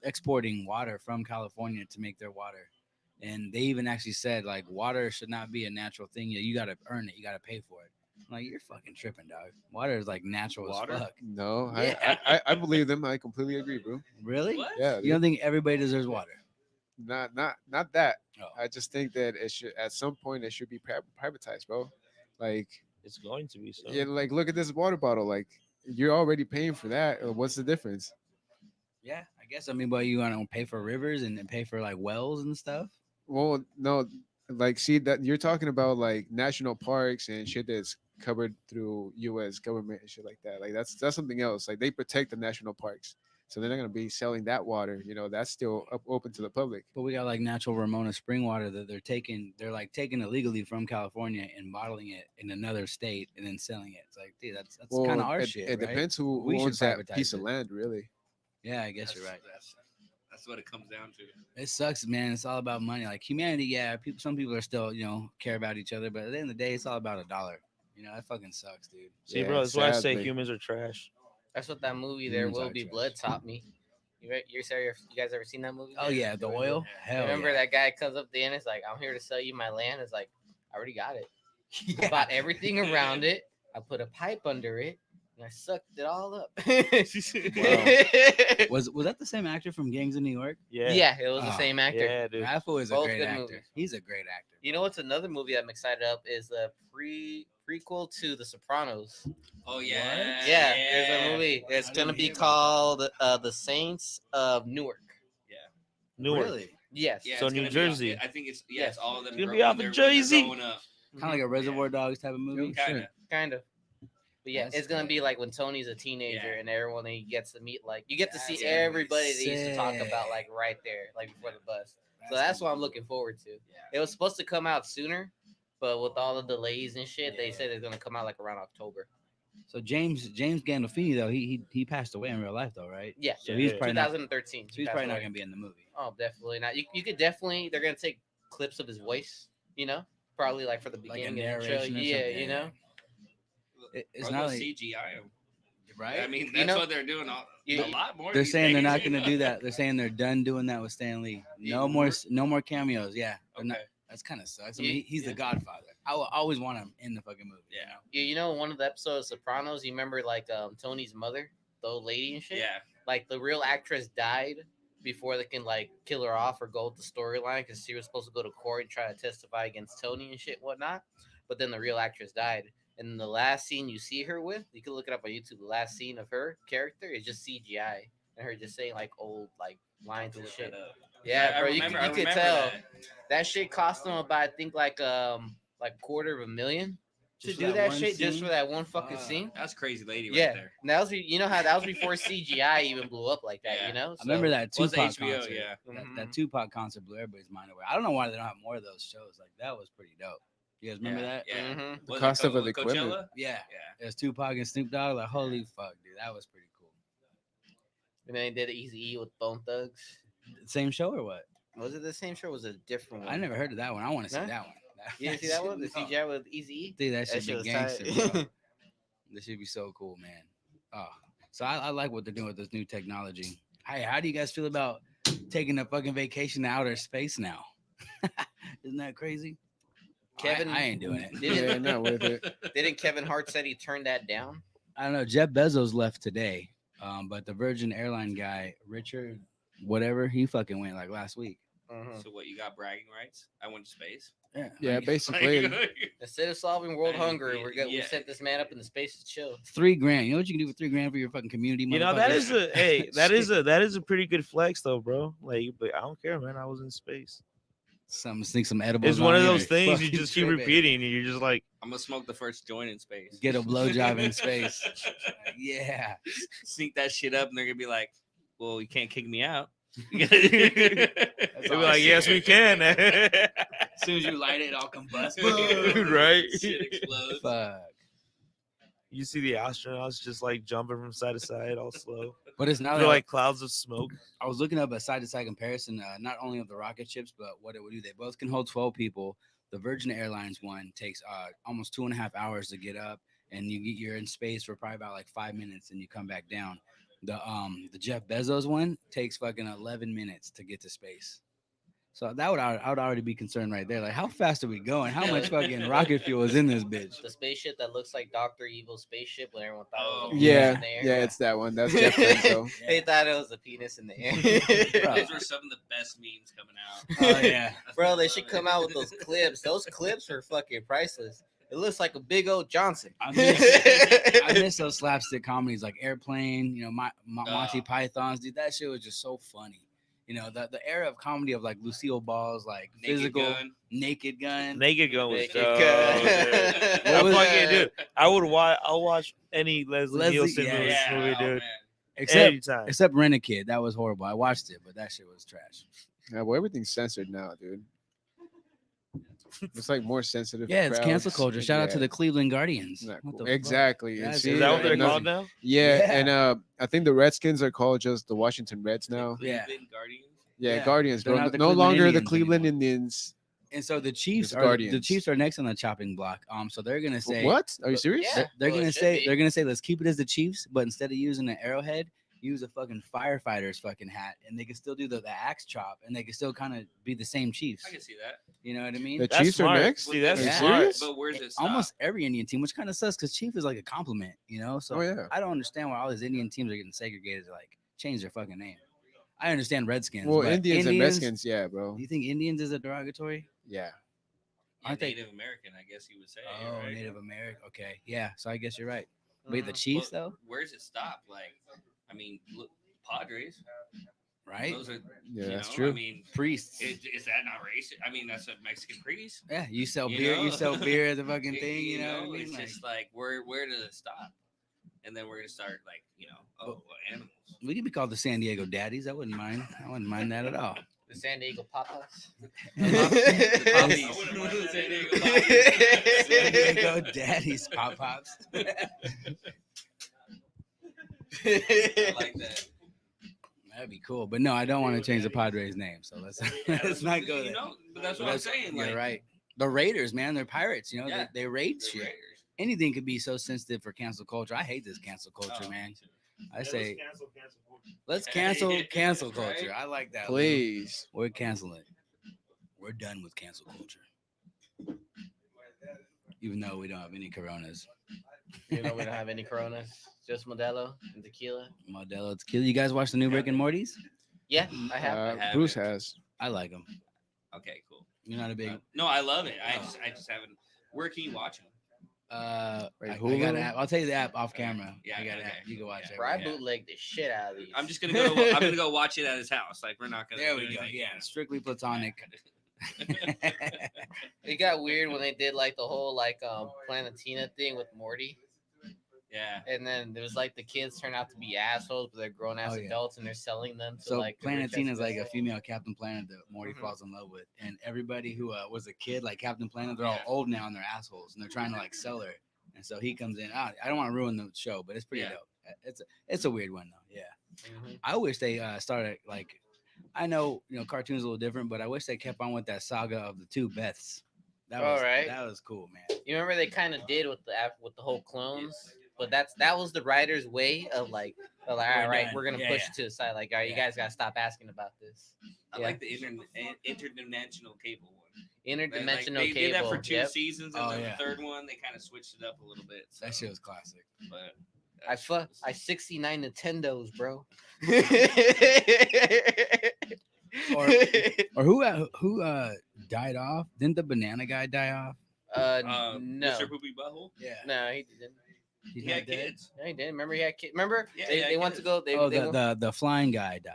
exporting water from California to make their water. And they even actually said like water should not be a natural thing. You got to earn it. You got to pay for it. I'm like, you're fucking tripping, dog. Water is like natural Water? as fuck. No, Yeah. I believe them. I completely agree, bro. Really? What? Yeah, You don't think everybody deserves water? not that. Oh. I just think that it should at some point it should be privatized, bro. Like, It's going to be so. yeah, like look at this water bottle. Like, you're already paying for that. What's the difference? Yeah, I guess. I mean, but you want to pay for rivers and then pay for like wells and stuff? Well, no, like, see that you're talking about like national parks and shit that's covered through U.S. government and shit like that. Like, that's something else. Like, they protect the national parks, so they're not gonna be selling that water. You know, that's still open to the public. But we got like natural Ramona spring water that they're taking illegally from California and bottling it in another state and then selling it. It's like, dude, that's Well, kind of our it, shit. It right? depends who We should owns that privatize piece of it. land, really. Yeah, I guess you're right. That's what it comes down to. It sucks, man. It's all about money. Like humanity, yeah. Some people are still, care about each other, but at the end of the day, it's all about a dollar. That fucking sucks, dude. See, Yeah, bro, that's why I say sadly. humans are trash. That's what that movie There Humans Will are Be trash. Blood taught me. You guys ever seen that movie? Oh yeah, the oil. Hell Remember yeah. that guy comes up to the end. It's like, I'm here to sell you my land. It's like, I already got it. I Yeah. bought everything around it. I put a pipe under it, and I sucked it all up. Was that the same actor from Gangs of New York? Yeah. Yeah, it was the Oh, same actor. Yeah, dude. That fool is a Both great good actor. movies. He's a great actor. You know what's another movie I'm excited up is the prequel to The Sopranos. Oh yeah. Yeah, there's a movie. It's I gonna didn't be hear about called The Saints of Newark. Newark. Really? Yes. Yeah, So it's New gonna be off- Jersey. I think it's Yes. it's all of them. It's gonna grow- be off when of they're- when they're Jersey. growing up. Kind of like a Reservoir Dogs type of movie. Yeah. Kinda. Kind of. But yeah, That's it's gonna cool. be like when Tony's a teenager Yeah. and everyone he gets to meet you get to see That's gonna be everybody they used to talk about sick. like right there, like before the bus. So that's what I'm looking forward to. Yeah. It was supposed to come out sooner, but with all the delays and shit, they said it's gonna come out like around October. So James Gandolfini though, he passed away in real life though, right? Yeah. So he's Yeah. probably not, 2013. so he's probably not gonna be in the movie. Oh, definitely not. You could definitely. They're gonna take clips of his voice. Probably like for the Like a beginning of the show. narration or Yeah, something. you know. It's Or not they'll like CGI 'em. right. I mean, You that's know- what they're doing. A You- lot more. They're these saying they're days, not you gonna know? do that. They're saying they're done doing that with Stan Lee. No more cameos. Yeah, they're not. Okay. That's kind of sucks. I Yeah, mean, he's yeah. the Godfather. I will always want him in the fucking movie. Yeah. You know, one of the episodes of Sopranos. You remember like Tony's mother, the old lady and shit. Yeah. Like the real actress died before they can like kill her off or go with the storyline because she was supposed to go to court and try to testify against Tony and shit and whatnot. But then the real actress died. And the last scene you see her with, you can look it up on YouTube. The last scene of her character is just CGI and her just saying like old like lines and Look shit. that up. Yeah, I bro, remember- you I could remember tell that. that shit cost them about I think like $250,000 to Just for do that that one shit just scene? for that one fucking Fuck. scene. That's crazy lady Yeah, right there. and that was that was before CGI even blew up like that. Yeah. You know, I remember that Was Tupac HBO, concert. yeah. That Tupac concert blew everybody's mind away. I don't know why they don't have more of those shows. Like that was pretty dope. You guys remember that? Yeah. Mhm. Was it cost of Co- the equipment. Coachella? Yeah. Yeah. It was Tupac and Snoop Dogg. Like holy fuck, dude, that was pretty cool. And then they did Easy E with Bone Thugs. Same show or what? Was it the same show? Or was it a different one? I never heard of that one. I want to see Huh? that one. You didn't see that one? The No. CGI with Easy E. Dude, that That should shit be was gangster, tight. bro. This should be so cool, man. Oh, so I like what they're doing with this new technology. Hey, how do you guys feel about taking a fucking vacation to outer space now? Isn't that crazy? Kevin- I ain't doing it. Yeah, not with it. Didn't Kevin Hart said he turned that down? I don't know. Jeff Bezos left today, but the Virgin airline guy, Richard, whatever, he fucking went like last week. Mhm. So what? You got bragging rights? I went to space. Yeah, Yeah, like, basically. Instead of solving world Hey, hunger, yeah, we yeah. sent this man up into space to chill. $3,000. You know what you can do with $3,000 for your fucking community? You know that is motherfuckers? a that is a pretty good flex though, bro. Like, but I don't care, man. I was in space. Sneak some edibles. It's one on of in those or things you fucking just keep tripping. repeating, and you're just like, I'm gonna smoke the first joint in space. Get a blowjob in space. Yeah. Sneak that shit up, and they're gonna be like, "Well, you can't kick me out." They'll be like, yes, we can. As soon as you light it, it all combusts. Right? Shit explodes. Fuck. You see the astronauts just like jumping from side to side, all slow. But it's now They're that like clouds of smoke. I was looking up a side-to-side comparison, not only of the rocket ships, but what it would do. They both can hold 12 people. The Virgin Airlines one takes almost 2.5 hours to get up, and you're in space for probably about like 5 minutes, and you come back down. The Jeff Bezos one takes fucking 11 minutes to get to space. So I would already be concerned right there. Like, how fast are we going? How much fucking rocket fuel is in this bitch? The spaceship that looks like Doctor Evil's spaceship when everyone thought it was a Oh. penis Yeah, in the air. yeah, it's that one. That's Jeff Bezos. They thought it was a penis in the air. Those were some of the best memes coming out. Oh yeah. Bro, they should come out with those clips. Those clips are fucking priceless. It looks like a big old Johnson. I miss those slapstick comedies like Airplane, Monty Oh. Pythons, dude. That shit was just so funny. The era of comedy of like Lucille Ball's like Naked physical Gun. Naked Gun. Naked Gun was Naked dope, Gun. dude. I What was- fucking dude. I'll watch any Leslie Nielsen yeah, movie, Yeah, movie, oh, dude. man. Anytime. Except Rent-A-Kid. That was horrible. I watched it, but that shit was trash. Yeah, well, everything's censored now, dude. It's like more sensitive. Yeah, it's cancel crowds. culture. Shout out to Yeah, the Cleveland Guardians. not What cool. the fuck? Exactly. And That's- see, Is that what they're and called now? Yeah, Yeah. and I think the Redskins are called just the Washington Reds now. Yeah. Cleveland Guardians. Yeah, Yeah, Guardians, they're bro. not the No Cleveland longer the Indians Cleveland anymore. Indians. And so the Chiefs It's are the Guardians. Chiefs are next on the chopping block. So they're gonna say What? Are you serious? Yeah. They're Well, it gonna should say be. they're gonna say let's keep it as the Chiefs, but instead of using an arrowhead, use a fucking firefighter's fucking hat, and they can still do the axe chop, and they can still kind of be the same Chiefs. I can see that. You know what I mean? The That's Chiefs smart. are next. See, that's Are you Yeah. smart. serious? But where's it stop? Almost every Indian team, which kind of sucks because Chief is like a compliment, So Oh, yeah. I don't understand why all these Indian teams are getting segregated to like change their fucking name. I understand Redskins. Well, but Indians and Redskins, yeah, bro. Do you think Indians is a derogatory? Yeah. Yeah, aren't they- Native American, I guess you would say. Oh, right? Native American. Okay, yeah. So I guess you're right. Wait, Mm-hmm. the Mhm. Chiefs Well, though, Where's it stop? Like, I mean, look, Padres. right? Those are, Yeah, that's I true. mean, Priests. is that not racist? I mean, that's a Mexican priest. Yeah, you sell You beer. You know? sell beer as a fucking thing. You know what I mean? It's Like, just like where does it stop? And then we're gonna start like, animals. we could be called the San Diego Daddies. I wouldn't mind. I wouldn't mind that at all. The San Diego Papas. The I puppies. wouldn't San Diego San Diego puppies. Daddies, pop pops. I like that. That'd be cool. But no, I don't want to change the Padres name. So let's let's not go there. But that's what I'm saying. You're Like, right. The Raiders, man, they're pirates. Yeah, they raid the shit. Raiders. Anything could be so sensitive for cancel culture. I hate this cancel culture, Oh, man. me too. I say cancel. let's cancel cancel Right? culture. I like that. Lou. Please. We're canceling. We're done with cancel culture. Even though we don't have any coronas. We don't have any Coronas. Just Modelo and tequila. Modelo tequila. You guys watch the new Rick and Morty's? Yeah, I have. have Bruce it. has. I like them. Okay, cool. You're not a big. No, I love it. I just haven't. Where can you watch them? Wait, I got Hulu? an app. I'll tell you the app off camera. Yeah, I got an okay. app. You can watch Yeah. it. Bro, I Yeah. bootleg the shit out of these. I'm just gonna go. I'm gonna go watch it at his house. Like we're not gonna. There do we go. anything, Yeah, strictly platonic. It got weird when they did like the whole like Planetina thing with Morty, Yeah. and then there's like the kids turn out to be assholes, but they're grown ass Oh, yeah. adults, and they're selling them. To, So like the rich Planetina is like a executives. female Captain Planet that Morty Mhm. falls in love with, and everybody who was a kid like Captain Planet, they're all Yeah. old now and they're assholes, and they're trying to like sell her. And so he comes in. I don't want to ruin the show, but it's pretty Yeah. dope. It's a weird one though. Yeah, Mhm. I wish they started like. I know cartoons a little different, but I wish they kept on with that saga of the two Beths. That was Alright. that was cool, man. You remember they kind of did with the whole clones, but that was the writer's way of like, all right, done. we're gonna Yeah, push yeah. it to the side. Like, all right, you Yeah. guys gotta stop asking about this. I Yeah. like the interdimensional cable one. Interdimensional They cable. did that for 2 yep. seasons, and Oh, then yeah. the third one they kind of switched it up a little bit. That so, shit was classic. But I 69 Nintendos, bro. Or who died off? Didn't the banana guy die off? No, Mr. Poopy Butthole. Yeah, no, he didn't. he's He had not dead? kids. No, he didn't. Remember, he had kids. Remember, Yeah, they, yeah, they went to kids. go. They, Oh, they went, the flying guy died.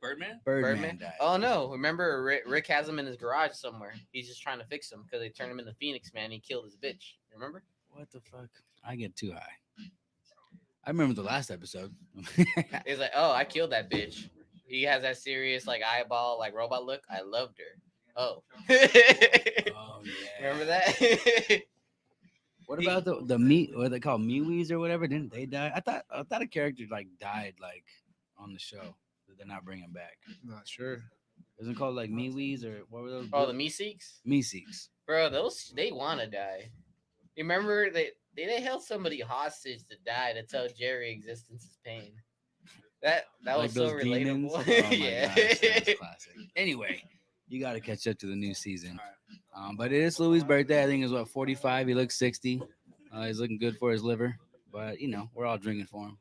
Birdman. Birdman, Birdman. died. Oh no! Remember, Rick has him in his garage somewhere. He's just trying to fix him because they turned him into Phoenix Man. He killed his bitch. Remember? What the fuck? I get too high. I remember the last episode. He's like, "Oh, I killed that bitch." He has that serious like eyeball like robot look. I loved her. Oh. Oh yeah. Remember that? What about the meat? What they call Mewees or whatever? Didn't they die? I thought a character like died like on the show that they're not bringing back. Not sure. Isn't it called like Mewees or what were those? Oh, the Meeseeks? Meeseeks. Bro, those they wanna die. You remember they held somebody hostage to die to tell Jerry existence is pain. That Like was so those demons? relatable. Oh my Yeah. gosh, that's classic. Anyway, you got to catch up to the new season. But it is Louis' birthday. I think it's what 45. He looks 60. He's looking good for his liver. But you know, we're all drinking for him.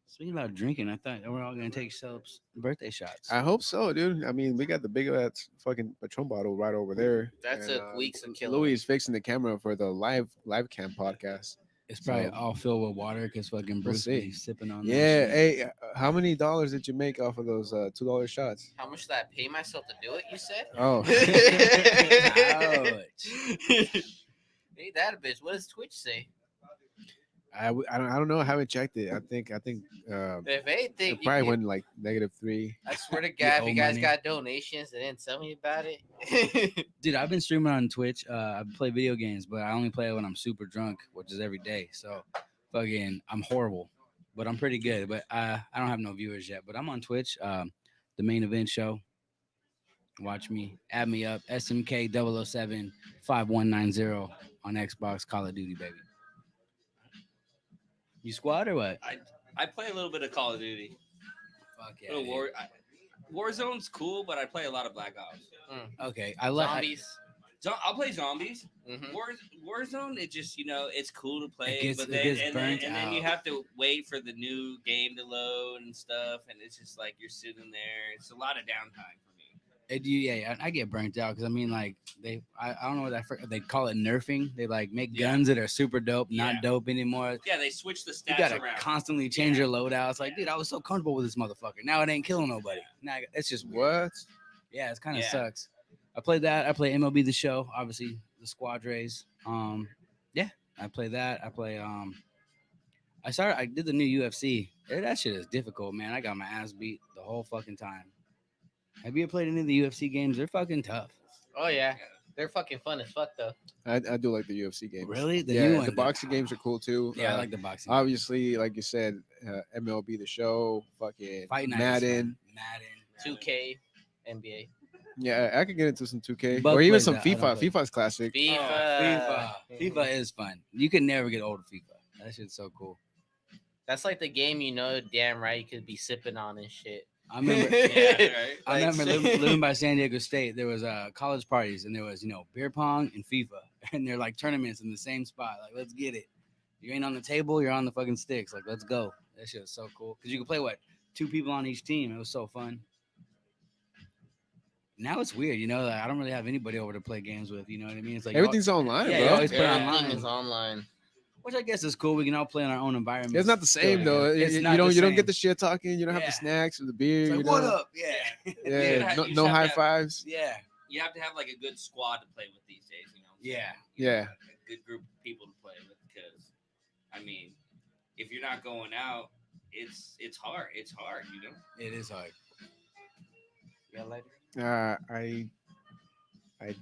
Speaking about drinking, I thought we're all gonna take Philip's birthday shots. I hope so, dude. I mean, we got the big ass fucking Patron bottle right over there. That took weeks to kill Louis him. is fixing the camera for the live cam podcast. It's probably So- all filled with water because fucking We'll Bruce see. be sipping on. that Yeah. shit. Hey, how many dollars did you make off of those $2 shots? How much did I pay myself to do it? You said. Oh, Ouch. Hey, that a bitch. What does Twitch say? I don't know. I haven't checked it. I think If anything, it probably went like -3. I swear to You God, if owe you guys money. got donations and didn't tell me about it. Dude, I've been streaming on Twitch. I play video games, but I only play when I'm super drunk, which is every day. So, fucking, I'm horrible, but I'm pretty good. But I don't have no viewers yet. But I'm on Twitch. The main event show. Watch me. Add me up. SMK007 5190 on Xbox. Call of Duty, baby. You squad or what? I play a little bit of Call of Duty. Fuck Little yeah. Warzone's cool, but I play a lot of Black Ops. Okay, I like. Zombies. I'll play zombies. Mhm. Warzone, it just it's cool to play, gets- but it then gets and then, burnt and then you out. have to wait for the new game to load and stuff, and it's just like you're sitting there. It's a lot of downtime for me. I get burnt out because I mean, like I don't know what they call it nerfing. They like make Yeah. guns that are super dope, not Yeah. dope anymore. Yeah, they switch the You stats gotta around. constantly change your loadout. It's like, dude, I was so comfortable with this motherfucker. Now it ain't killing nobody. Now it's just weird. What? Yeah, it's kind of Yeah. sucks. I played that. I play MLB The Show, obviously the Squadres. Yeah, I play that. I play. I did the new UFC. That shit is difficult, man. I got my ass beat the whole fucking time. Have you ever played any of the UFC games? They're fucking tough. Oh yeah, they're fucking fun as fuck though. I do like the UFC games. Really? The Yeah, new the one? boxing games are cool too. Yeah, I like the boxing. Obviously, like you said, MLB The Show, fucking Fight Night is Madden. fun. Madden. 2K, NBA, Yeah, I could get into some 2K Buck or even plays some that. I don't FIFA. play. FIFA's classic. FIFA. FIFA. FIFA is fun. You can never get old of FIFA. That shit's so cool. That's like the game you know damn right you could be sipping on and shit. I remember. Yeah, right. I Like, remember living by San Diego State. There was college parties and there was beer pong and FIFA, and they're like tournaments in the same spot. Like, let's get it. You ain't on the table, you're on the fucking sticks. Like, let's go. That shit was so cool because you could play 2 people on each team. It was so fun. Now it's weird, like, I don't really have anybody over to play games with. You know what I mean? It's like Everything's online, Yeah, you bro. always put it Everything online. is online. which I guess is cool. We can all play in our own environment. It's not the same though. It's You not don't the you don't same. get the shit talking. You don't have Yeah. the snacks or the beer. It's you like, know? what up? Yeah. Yeah, You no, just no have high to have- fives. Yeah. You have to have like a good squad to play with these days, Yeah. Yeah. A good group of people to play with because, I mean, if you're not going out, it's hard. It's hard, It is hard. Yeah, like I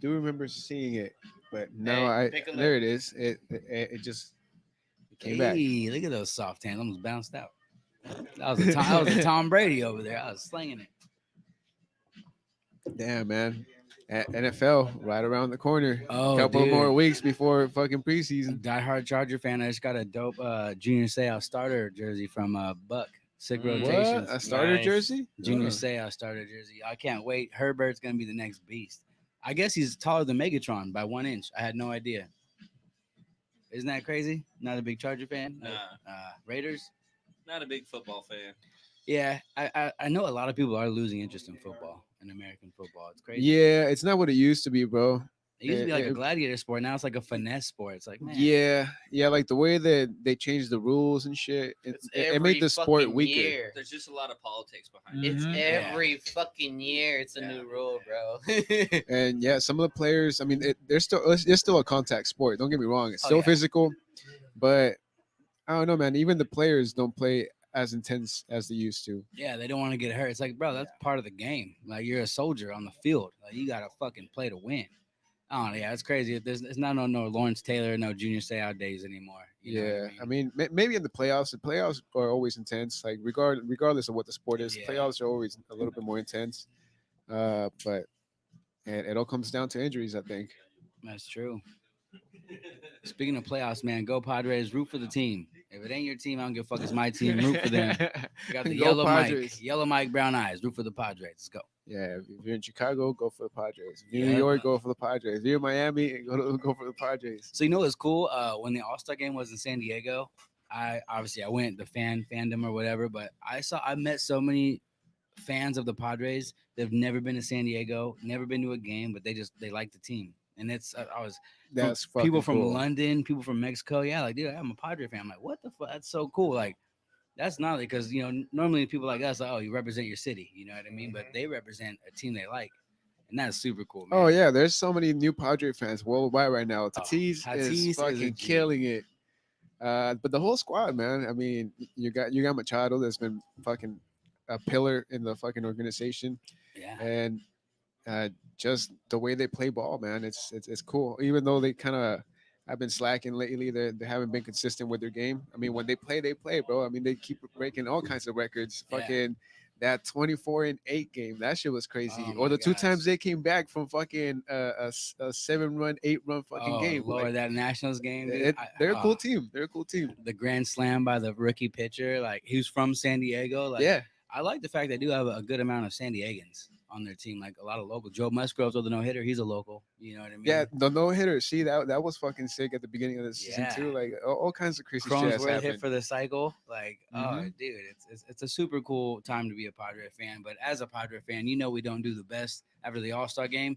do remember seeing it, but no, Hey, pick a there it is. It just came back. Hey, look at those soft hands. Almost bounced out. That was a Tom Brady over there. I was slinging it. Damn, man. NFL right around the corner. Oh, Couple dude. more weeks before fucking preseason. Diehard Charger fan. I just got a dope Junior Seau starter jersey from Buck. Sick Mm. rotations. What? A starter Nice. jersey? Junior Oh. Seau starter jersey. I can't wait. Herbert's gonna be the next beast. I guess he's taller than Megatron by 1 inch. I had no idea. Isn't that crazy? Not a big Charger fan. Raiders. Not a big football fan. Yeah, I know a lot of people are losing interest in football, in American football. It's crazy. Yeah, it's not what it used to be, bro. It used to be like a it- gladiator sport. Now it's like a finesse sport. It's like, man, Yeah, like the way that they changed the rules and shit. it's It every made the sport fucking weaker. year. There's just a lot of politics behind it. It's Mhm. every fucking year. It's a Yeah. new rule, bro. And yeah, some of the players. I mean, there's still a contact sport. Don't get me wrong; it's Oh, still yeah. physical, but I don't know, man. Even the players don't play as intense as they used to. Yeah, they don't want to get hurt. It's like, bro, that's part of the game. Like you're a soldier on the field. Like you gotta fucking play to win. Oh yeah, it's crazy. It's not no Lawrence Taylor, no Junior Seau days anymore. You know what Yeah, I mean, maybe in the playoffs. The playoffs are always intense. Like regardless of what the sport is, Yeah. playoffs are always a little bit more intense. But and it all comes down to injuries, I think. That's true. Speaking of playoffs, man, go Padres. Root for the team. If it ain't your team, I don't give a fuck. It's my team. Root for them. We got the Go yellow Padres. mic, yellow mic, brown eyes. Root for the Padres. Let's go. Yeah, if you're in Chicago, go for the Padres. If you're in Yeah. New York, go for the Padres. If you're in Miami, go for the Padres. So you know what's cool? When the All Star game was in San Diego, I went the fandom or whatever, but I met so many fans of the Padres. They've never been to San Diego, never been to a game, but they like the team. And it's I was That's from people fucking from cool. London, people from Mexico. Yeah, like dude, I'm a Padre fan. I'm like, what the fuck? That's so cool. Like that's not because normally people like us, like, oh, you represent your city, you know what I mean? But they represent a team they like, and that's super cool, man. Oh yeah, there's so many new Padre fans worldwide right now. Tatis Tatis is is a fucking G. killing it. But the whole squad, man. I mean, you got Machado that's been fucking a pillar in the fucking organization, Yeah, and just the way they play ball, man. It's cool. Even though they kind of have been slacking lately, they haven't been consistent with their game. I mean, when they play, bro. I mean, they keep breaking all kinds of records. Yeah. Fucking that 24-8 game, that shit was crazy. Oh Or my the two gosh. times they came back from fucking a 7-run, 8-run fucking oh, game. Lord, Like, that Nationals game, dude. they're a cool team. They're a cool team. The grand slam by the rookie pitcher, like he was from San Diego. Like, Yeah. I like the fact they do have a good amount of San Diegans on their team, like a lot of local. Joe Musgrove's with the no hitter. He's a local. You know what I mean? Yeah, the no hitter. See that was fucking sick at the beginning of the season Yeah. too. Like all kinds of crazy shit has Cronenworth hit happened. for the cycle. Like, oh, Mhm. dude, it's a super cool time to be a Padre fan. But as a Padre fan, we don't do the best after the All Star game.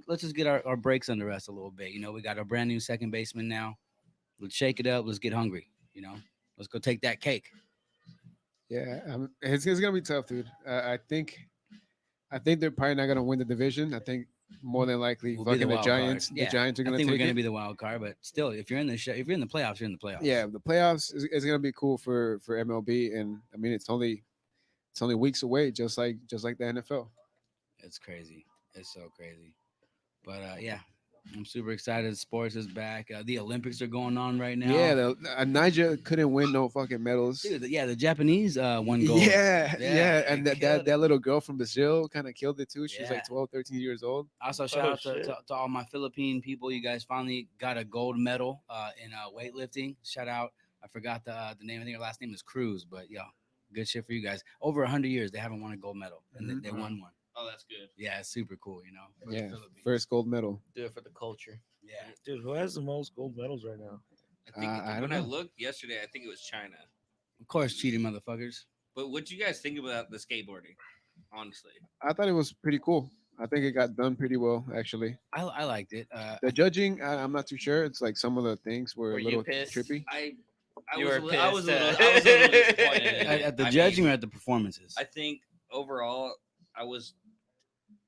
Let's just get our breaks under us a little bit. We got a brand new second baseman now. Let's shake it up. Let's get hungry. Let's go take that cake. Yeah, it's gonna be tough, dude. I think they're probably not gonna win the division. I think more than likely, We'll be the fucking the wild card. Giants. Yeah, The Giants are I gonna think take we're gonna it. be the wild card, but still, if you're in the playoffs, you're in the playoffs. Yeah, the playoffs is gonna be cool for MLB, and I mean it's only weeks away, just like the NFL. It's crazy. It's so crazy. But yeah, I'm super excited. Sports is back. The Olympics are going on right now. Yeah, Niger couldn't win no fucking medals. Dude, the Japanese won gold. Yeah, Yeah, and they killed that little girl from Brazil kind of killed it too. She was Yeah. like 12, 13 years old. Also, shout Oh, out shit. to all my Philippine people. You guys finally got a gold medal in weightlifting. Shout out. I forgot the name. I think her last name is Cruz, but yeah, good shit for you guys. Over 100 years, they haven't won a gold medal, and they won one. Oh, that's good. Yeah, it's super cool, for the Yeah, Philippines. first gold medal. Do it for the culture. Yeah. Dude, who has the most gold medals right now? I think I when don't I know. looked yesterday, I think it was China. Of course, cheating motherfuckers. But what do you guys think about the skateboarding? Honestly, I thought it was pretty cool. I think it got done pretty well, actually. I liked it. The judging, I'm not too sure. It's like some of the things were Were a you little pissed? trippy. I You was were a little, I was a little, pissed, I was a little disappointed. in at, it. at the I judging mean, or at the performances? I think overall,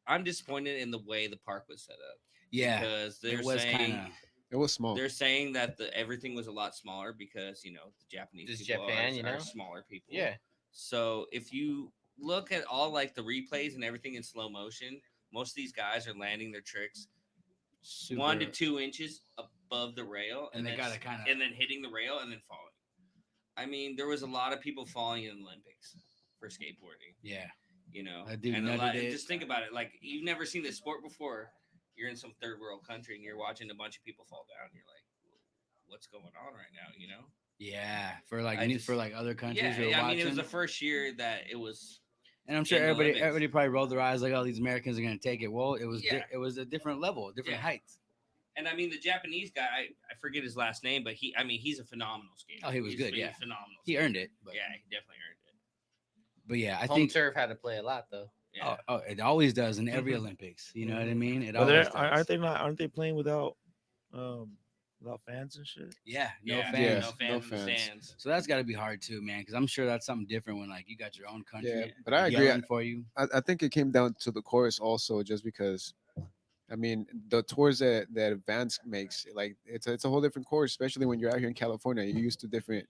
I'm disappointed in the way the park was set up. yeah, Because they're it was saying kind of. It was small. they're saying that everything was a lot smaller because the Japanese Just people Japan, are smaller people. Yeah. So if you look at all like the replays and everything in slow motion, most of these guys are landing their tricks 1 to 2 inches above the rail, And they then gotta kinda- and then hitting the rail and then falling. I mean, there was a lot of people falling in the Olympics for skateboarding. Yeah, And dude a nutted lot, it. just think about it. Like you've never seen this sport before. You're in some third world country and you're watching a bunch of people fall down. You're like, what's going on right now? yeah. For like I just- for like other countries Yeah, who are I mean, it was watching. the first year that it was. And I'm sure in the Olympics. everybody probably rolled their eyes like, "Oh, these Americans are gonna take it." Well, it was Yeah. it was a different level, different Yeah. heights. And I mean, the Japanese guy, I forget his last name, but he's a phenomenal skater. Oh, he was good, He's yeah. phenomenal. He skater. earned it. But Yeah, he definitely earned it. but yeah, I Home think turf had to play a lot though. Yeah. oh, it always does in every Mhm. Olympics. You know what I mean? It But always does. aren't they playing without fans and shit? Yeah, no Yeah, fans. no fans no in the fans. stands. So that's got to be hard too, man. Because I'm sure that's something different when like you got your own country. Yeah, but I agree. yelling for you. I think it came down to the chorus also, just because. I mean, the tours that Vans makes, like it's a whole different course, especially when you're out here in California. You're used to different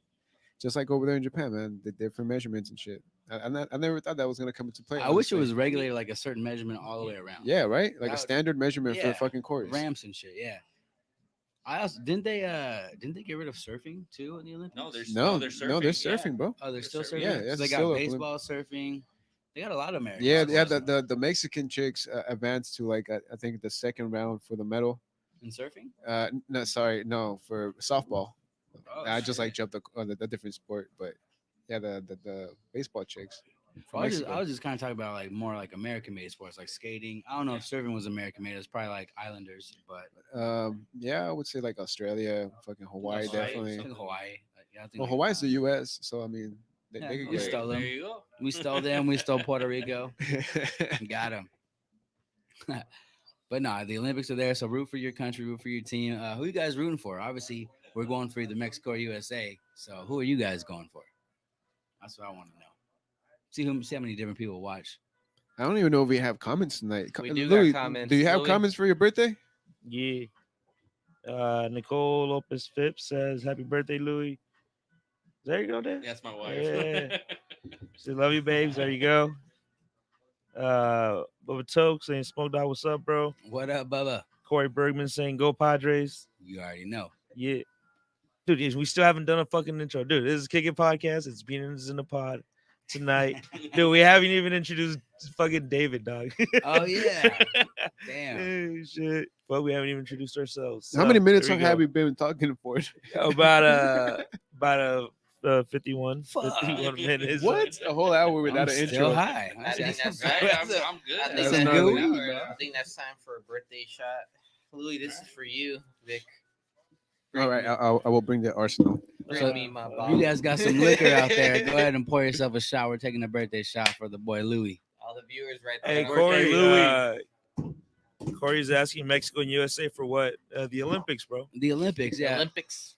just like over there in Japan, man. The different measurements and shit. I never thought that was gonna come into play. I wish it honestly. was regulated like a certain measurement all the way around. Yeah, right. Like That a would- standard measurement for yeah, the fucking course. Ramps and shit. Yeah. I also didn't they get rid of surfing too in the Olympics? No, there's No, they're surfing. no, they're yeah. surfing, bro. Oh, they're still surfing. surfing. Yeah, So that's they still got a baseball, surfing. They got a lot of Americans. Yeah, That's yeah. awesome. The Mexican chicks advanced to like I think the second round for the medal. in surfing. No, sorry, no, for softball. Oh, I just like shit. jumped on the different sport, but yeah, the baseball chicks. from I was Mexico. just kind of talking about like more like American-made sports, like skating. I don't know if surfing was American-made. It's probably like Islanders, but Yeah, I would say like Australia, fucking Hawaii, Hawaii, I definitely. think Hawaii. Yeah, I think Well, like, Hawaii's the U.S., so I mean, Yeah, they could we get stole them. There you go. We stole them. We stole Puerto Rico. Got them. But nah, the Olympics are there, so root for your country, root for your team. Who you guys rooting for? Obviously, we're going for either Mexico or USA. So who are you guys going for? That's what I want to know. See how many different people watch. I don't even know if we have comments tonight. We do got Louis, comments. do you have Louis? comments for your birthday? Yeah. Nicole Lopez Phipps says, "Happy birthday, Louis." There you go, there. That's my wife. Yeah. She love you, babes. There you go. Bubba Toke saying, "Smoke Dog, what's up, bro?" What up, Bubba? Corey Bergman saying, "Go Padres." You already know. Yeah. Dude, yes, we still haven't done a fucking intro. Dude, this is Kick It Podcast. It's Beans in the Pod tonight. Dude, we haven't even introduced fucking David, dog. Oh yeah. Damn. Hey, shit. But we haven't even introduced ourselves. How many minutes there we have go. we been talking for? About 51 Fuck. 51 minutes. What? A whole hour without I'm an still intro. high. I think that's Right, right. I'm good. I think That's that's some good weed, bro. bro. I think that's time for a birthday shot. Louis, this is for you, Vic. All right, I will bring the arsenal. Bring So, me my If bottle. you guys got some liquor out there, go ahead and pour yourself a shot. We're taking a birthday shot for the boy Louis. All the viewers right Hey, there. Corey. Louis. Corey's asking Mexico and USA for what? The Olympics, bro. The Olympics, yeah. Olympics.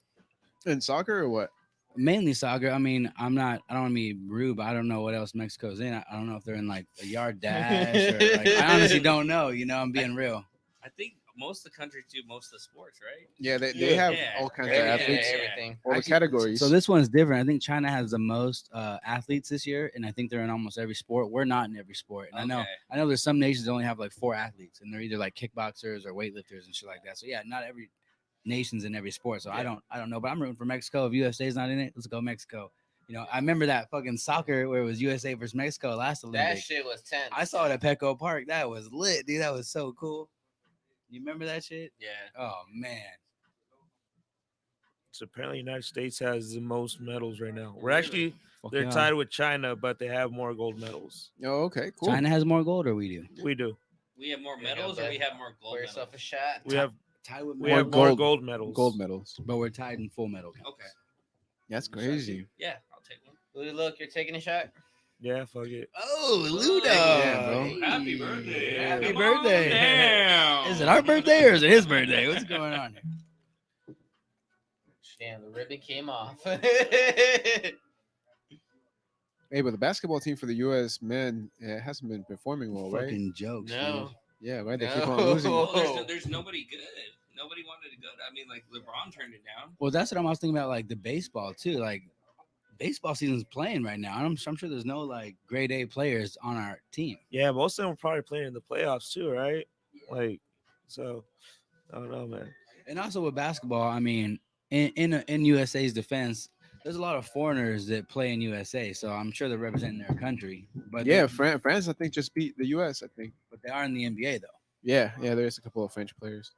In soccer or what? Mainly soccer. I mean, I don't want to be rude, but I don't know what else Mexico's in. I don't know if they're in like a yard dash or like, I honestly don't know. You know, I'm being real. I think most of the countries do most of the sports, right? Yeah, they Yeah. have Yeah. all kinds of Yeah, athletes, everything. all the Actually, categories. So this one's different. I think China has the most athletes this year, and I think they're in almost every sport. We're not in every sport. And Okay. I know there's some nations that only have like 4 athletes, and they're either like kickboxers or weightlifters and shit like that. So yeah, not every nation's in every sport. So I Yeah. don't know, but I'm rooting for Mexico. If USA's not in it, let's go Mexico. You know, I remember that fucking soccer where it was USA versus Mexico last That Olympics. shit was tense. I saw it at Petco Park. That was lit, dude. That was so cool. You remember that shit? Yeah. Oh man. So apparently, United States has the most medals right now. We're Really? actually Fuck they're yeah. tied with China, but they have more gold medals. Oh, okay, cool. China has more gold, or we do? We do. We have more There you go, medals or bud. we have more gold Pour yourself a medals? shot. We have Tied with we More have more gold- gold medals. Gold medals. but we're tied in full medal. count. Okay. That's crazy. Yeah, I'll take one. Louis, look, you're taking a shot. Yeah, fuck it. Oh, Ludo! Yeah, bro. Happy birthday. Happy Come birthday. on down. Is it our birthday or is it his birthday? What's going on here? Damn, the ribbon came off. Hey, but the basketball team for the U.S. men hasn't been performing well, right? Fucking jokes. No. dude. Yeah, right. They keep on No. losing. Well, there's nobody good. Nobody wanted to go. I mean, like LeBron turned it down. Well, that's what I was thinking about, like the baseball too. Like baseball season's playing right now. I'm sure there's no like grade A players on our team. Yeah, most of them are probably playing in the playoffs too, right? Like, so I don't know, man. And also with basketball, I mean, in USA's defense, there's a lot of foreigners that play in USA, so I'm sure they're representing their country. But Yeah, they, France I think just beat the U.S. I think. but they are in the NBA though. Yeah, there's a couple of French players.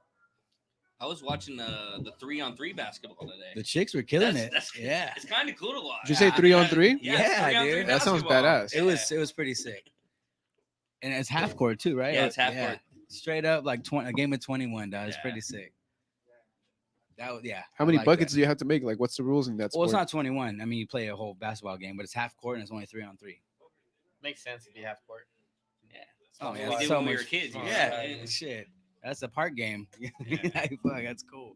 I was watching the 3-on-3 basketball today. The chicks were killing That's- it. Yeah, It's kind of cool to watch. Did you say 3-on-3? Yeah, it's 3-on-3 dude. That sounds basketball. badass. it was pretty sick. And it's half court too, right? Yeah, it's half court. Straight up like 20, a game of 21, dog. It's Yeah. pretty sick. That was yeah. How I many like buckets that. do you have to make? Like, what's the rules in that Well, sport? it's not 21. I mean, you play a whole basketball game, but it's half court and it's only 3-on-3. Makes sense if you have court. Yeah. Oh We yeah, did so when we much were kids. you know? Yeah, shit. That's a park game. Yeah. Fuck, that's cool.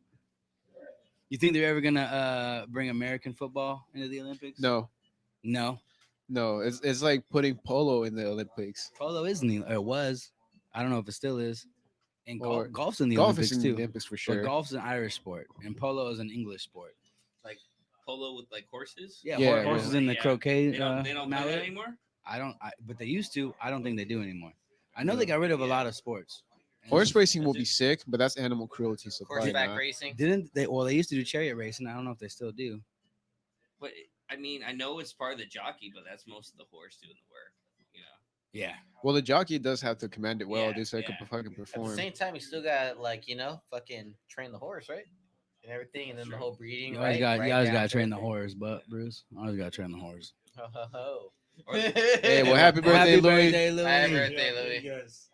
You think they're ever gonna bring American football into the Olympics? No, No. it's like putting polo in the Olympics. Polo is in the it was. I don't know if it still is. And Or golf's in the Golf Olympics is in too. the Olympics for But sure. golf's an Irish sport and polo is an English sport. polo with like horses. Yeah, Yeah, horses yeah. in the Yeah. croquet. They don't play mallet. that anymore. But they used to. I don't think they do anymore. I know they No. got rid of a Yeah. lot of sports. And Horse it's- racing will That's be it. sick, but that's animal cruelty. So probably Horseback not. racing. Didn't they? Well, they used to do chariot racing. I don't know if they still do. But I mean, I know it's part of the jockey, but that's most of the horse doing the work. You know. Yeah. Well, the jockey does have to command it well, Yeah, just so it yeah. can fucking At the perform. same time, you still got like fucking train the horse, right? And everything, and then the Sure. whole breeding. You always right? got. Right You always down got to to train the everything. horse, but Bruce, always got to train the horse. Ho ho ho. Or- Hey, well, happy birthday, Happy Louis. birthday, Louis. Happy birthday, Louis.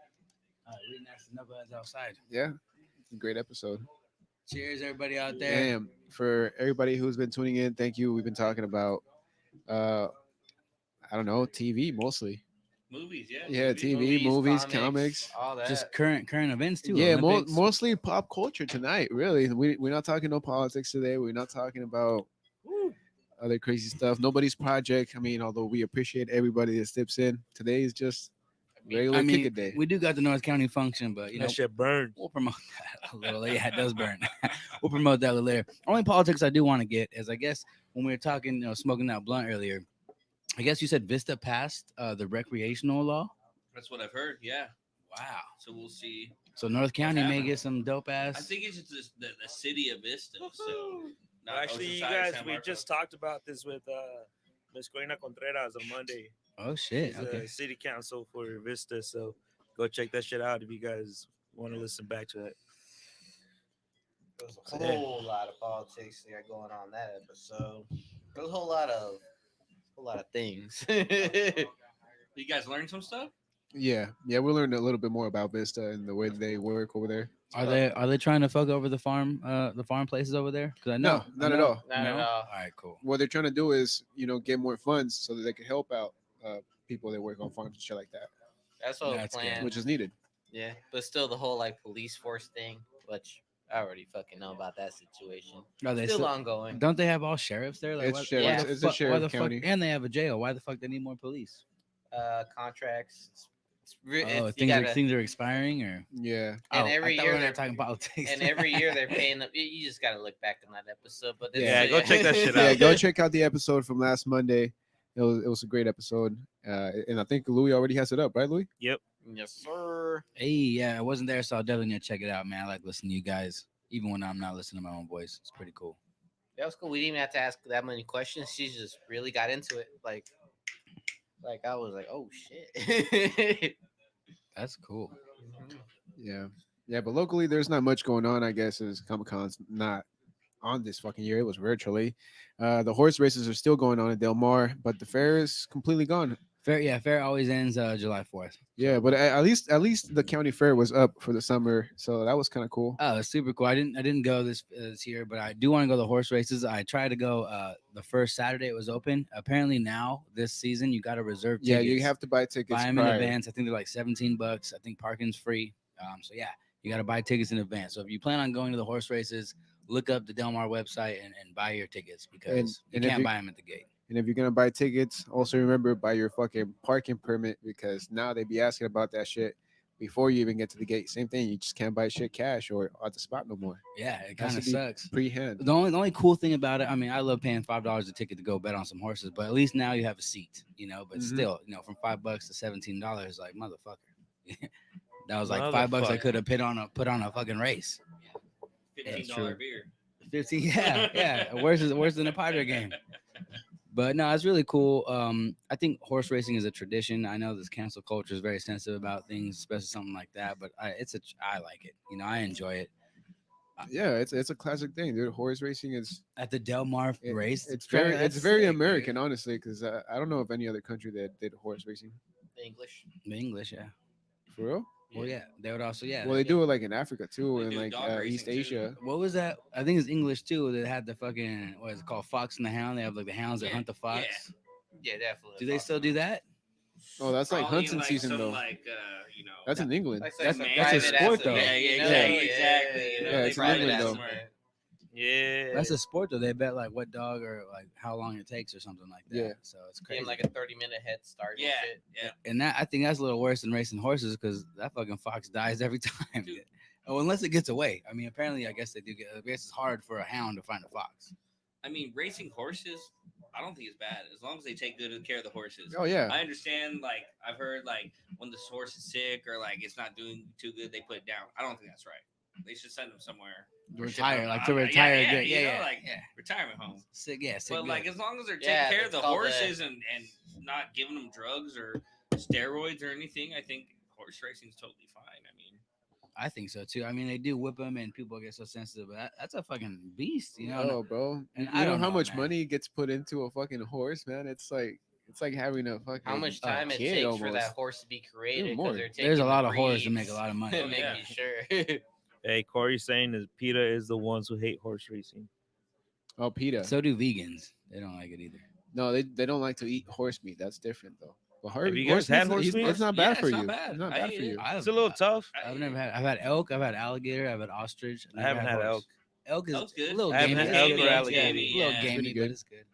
We nasty knuckleheads outside. Yeah, great episode. Cheers, everybody out there. Damn, for everybody who's been tuning in, thank you. We've been talking about, I don't know, TV mostly. Movies, yeah. Yeah, movies. TV, movies, comics. all that. Just current events too. Yeah, Olympics. mostly pop culture tonight. Really, we're not talking no politics today. We're not talking about other crazy stuff. Nobody's project. I mean, although we appreciate everybody that steps in, today is just regular I kick mean, it day. we do got the North County function, but you know, That shit burned. we'll promote that a little. Yeah, it does burn. We'll promote that a little later. Only politics I do want to get is, I guess, when we were talking, smoking that blunt earlier. I guess you said Vista passed the recreational law. That's what I've heard. Yeah. Wow. So we'll see. So North County may happening? get some dope ass. I think it's just the city of Vista. So not Actually, you Oceanside, guys, San we Marcos. just talked about this with Ms. Corina Contreras on Monday. Oh shit. She's Okay. city council for Vista, so go check that shit out if you guys want to listen back to it. There's a whole lot of politics that got going on that episode. There's a whole lot of things. You guys learned some stuff. Yeah, we learned a little bit more about Vista and the way they work over there. Are they trying to fuck over the farm places over there? Because I know. No, not I at know- all. Not at no? all. All right, cool. What they're trying to do is, get more funds so that they can help out people that work on farms and shit like that, That's what That's good. plan. which is needed. Yeah, but still the whole like police force thing, which I already fucking know about that situation. Are they Still still, ongoing. don't they have all sheriffs there? It's why- sheriff- why it's- the it's a fuck- why sheriff the fuck- county. and they have a jail. Why the fuck they need more police? Contracts. Oh, You things gotta, things are expiring, or Yeah, And Oh, every I thought year we were they're- talking politics. and every year they're paying them. You just gotta look back on that episode. But this Yeah, is- go check that shit yeah. out. Go check out the episode from last Monday. It was a great episode, and I think Louis already has it up, right, Louis? Yes, sir. Hey, yeah, I wasn't there, so I'll definitely gonna check it out, man. I like listening to you guys, even when I'm not listening to my own voice. It's pretty cool. That was cool. We didn't even have to ask that many questions. She just really got into it. Like I was like, oh shit. That's cool. Yeah. But locally, there's not much going on. I guess as Comic Con's not on this fucking year. It was virtually. The horse races are still going on at Del Mar, but the fair is completely gone. Fair always ends July 4th. Yeah, but at least the county fair was up for the summer, so that was kind of cool. Oh, it's super cool. I didn't go this year, but I do want to go to the horse races. I tried to go the first Saturday it was open. Apparently now this season you got to reserve Yeah, tickets. you have to buy tickets. buy them in prior. advance. I think they're like $17. I think parking's free. So yeah, you got to buy tickets in advance. So if you plan on going to the horse races, look up the Del Mar website and buy your tickets because and you if can't you- buy them at the gate. And if you're gonna buy tickets, also remember buy your fucking parking permit because now they be asking about that shit before you even get to the gate. Same thing, you just can't buy shit cash or at the spot no more. Yeah, it Has kind to of be sucks. Pre-hand. The only cool thing about it, I mean, I love paying $5 a ticket to go bet on some horses, but at least now you have a seat, But Mhm. still, from $5 to $17, like motherfucker. That was like $5 I Motherfucker. could have put on a fucking race. $15 true. beer. 15, yeah. Worse than a Padre game. But no, it's really cool. I think horse racing is a tradition. I know this cancel culture is very sensitive about things, especially something like that. But I like it. I enjoy it. Yeah, it's a classic thing, dude. Horse racing is At the Del Mar race, it's track, very that's very sick, dude. American, honestly, because I don't know of any other country that did horse racing. English. The English, yeah. For real? Well, yeah, they would also, yeah. Well, they do it like in Africa too, They and do like dog racing, East too. Asia. What was that? I think it's English too. That had the fucking what is it called, Fox and the Hound. They have like the hounds that Yeah, hunt the fox. Yeah, definitely. Do they still do that? Oh, that's like Probably hunting like season some, though. Like, That's in England. That's- some that's a private sport, ass though. event, Yeah, you know? exactly. Yeah, it's in private England, ass though. event. Yeah. That's a sport though. They bet like what dog or like how long it takes or something like that. Yeah. So it's Give crazy. him like a 30-minute head start. Yeah, And shit. yeah. And that I think that's a little worse than racing horses because that fucking fox dies every time. Dude. Oh, unless it gets away. I mean, apparently, I guess they do get. I guess it's hard for a hound to find a fox. I mean, racing horses, I don't think it's bad as long as they take good care of the horses. Oh yeah. I understand. Like I've heard, like when the horse is sick or like it's not doing too good, they put it down. I don't think that's right. They should send them somewhere. or ship Retire, them- like I to don't know, retire. Yeah, good. you Yeah, know, yeah, like yeah. retirement home. Sick, yeah, sick. But like good. as long as they're taking Yeah, care of it's the called the- horses and not giving them drugs or steroids or anything, I think horse racing is totally fine. I mean, I think so too. I mean, they do whip them, and people get so sensitive. But that's a fucking beast, you know. Oh, bro. and You I know don't how know, much man. money gets put into a fucking horse, man? It's like having a fucking How much time it kid takes for almost. that horse to be created? more. Because they're taking There's a the lot of horses to make a breeds lot of money. and yeah. making sure. Hey, Corey's saying is PETA is the ones who hate horse racing. Oh, PETA. So do vegans. They don't like it either. No, they don't like to eat horse meat. That's different though. But Have you guys had horse meat? It's not bad Yeah, for it's not you. bad. It's not I bad ate for it. you. It's a little tough. I've never had. I've had elk. I've had alligator. I've had ostrich. I haven't had horse. elk. Elk is Elk's good. a little I haven't gamey. had It's elk or good. Yeah, alligator. a little Yeah, gamey, pretty but good. it's good.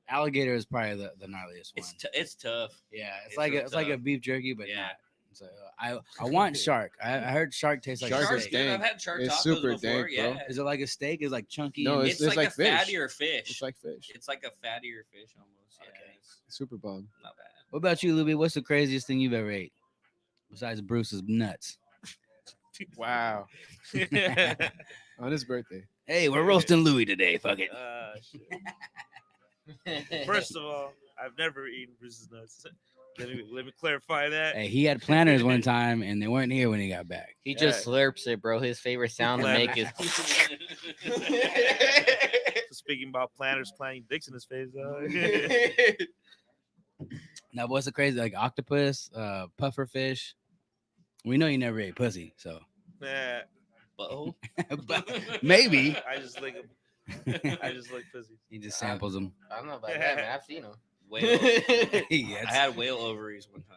Alligator is probably the gnarliest one. It's tough. Yeah, it's it's like real it's like a tough. beef jerky, but Yeah. not. So I want shark. I heard shark tastes like Shark a is steak. good. dank. I've had shark It's tacos super before. dank, bro. Yeah. Is it like a steak? Is it like chunky? No, and- It's It's like like a fish. fattier fish. It's like fish. It's like a fattier fish almost. Yeah, Okay. it's Super bomb. not bad. What about you, Luby? What's the craziest thing you've ever ate besides Bruce's nuts? Wow. On his birthday. Hey, we're roasting Louis today. Fuck it. Shit. First of all, I've never eaten Bruce's nuts. Let me clarify that. Hey, he had planners one time, and they weren't here when he got back. He just slurps it, bro. His favorite sound to make is. Speaking about planters planting dicks in his face. Now, what's the crazy like octopus, puffer fish? We know you never ate pussy, so Nah, Butthole? but maybe I just like 'em. I just like pussies. he just samples them. I don't know about that, man. I've seen him. Whale. Yeah, I had whale ovaries one time.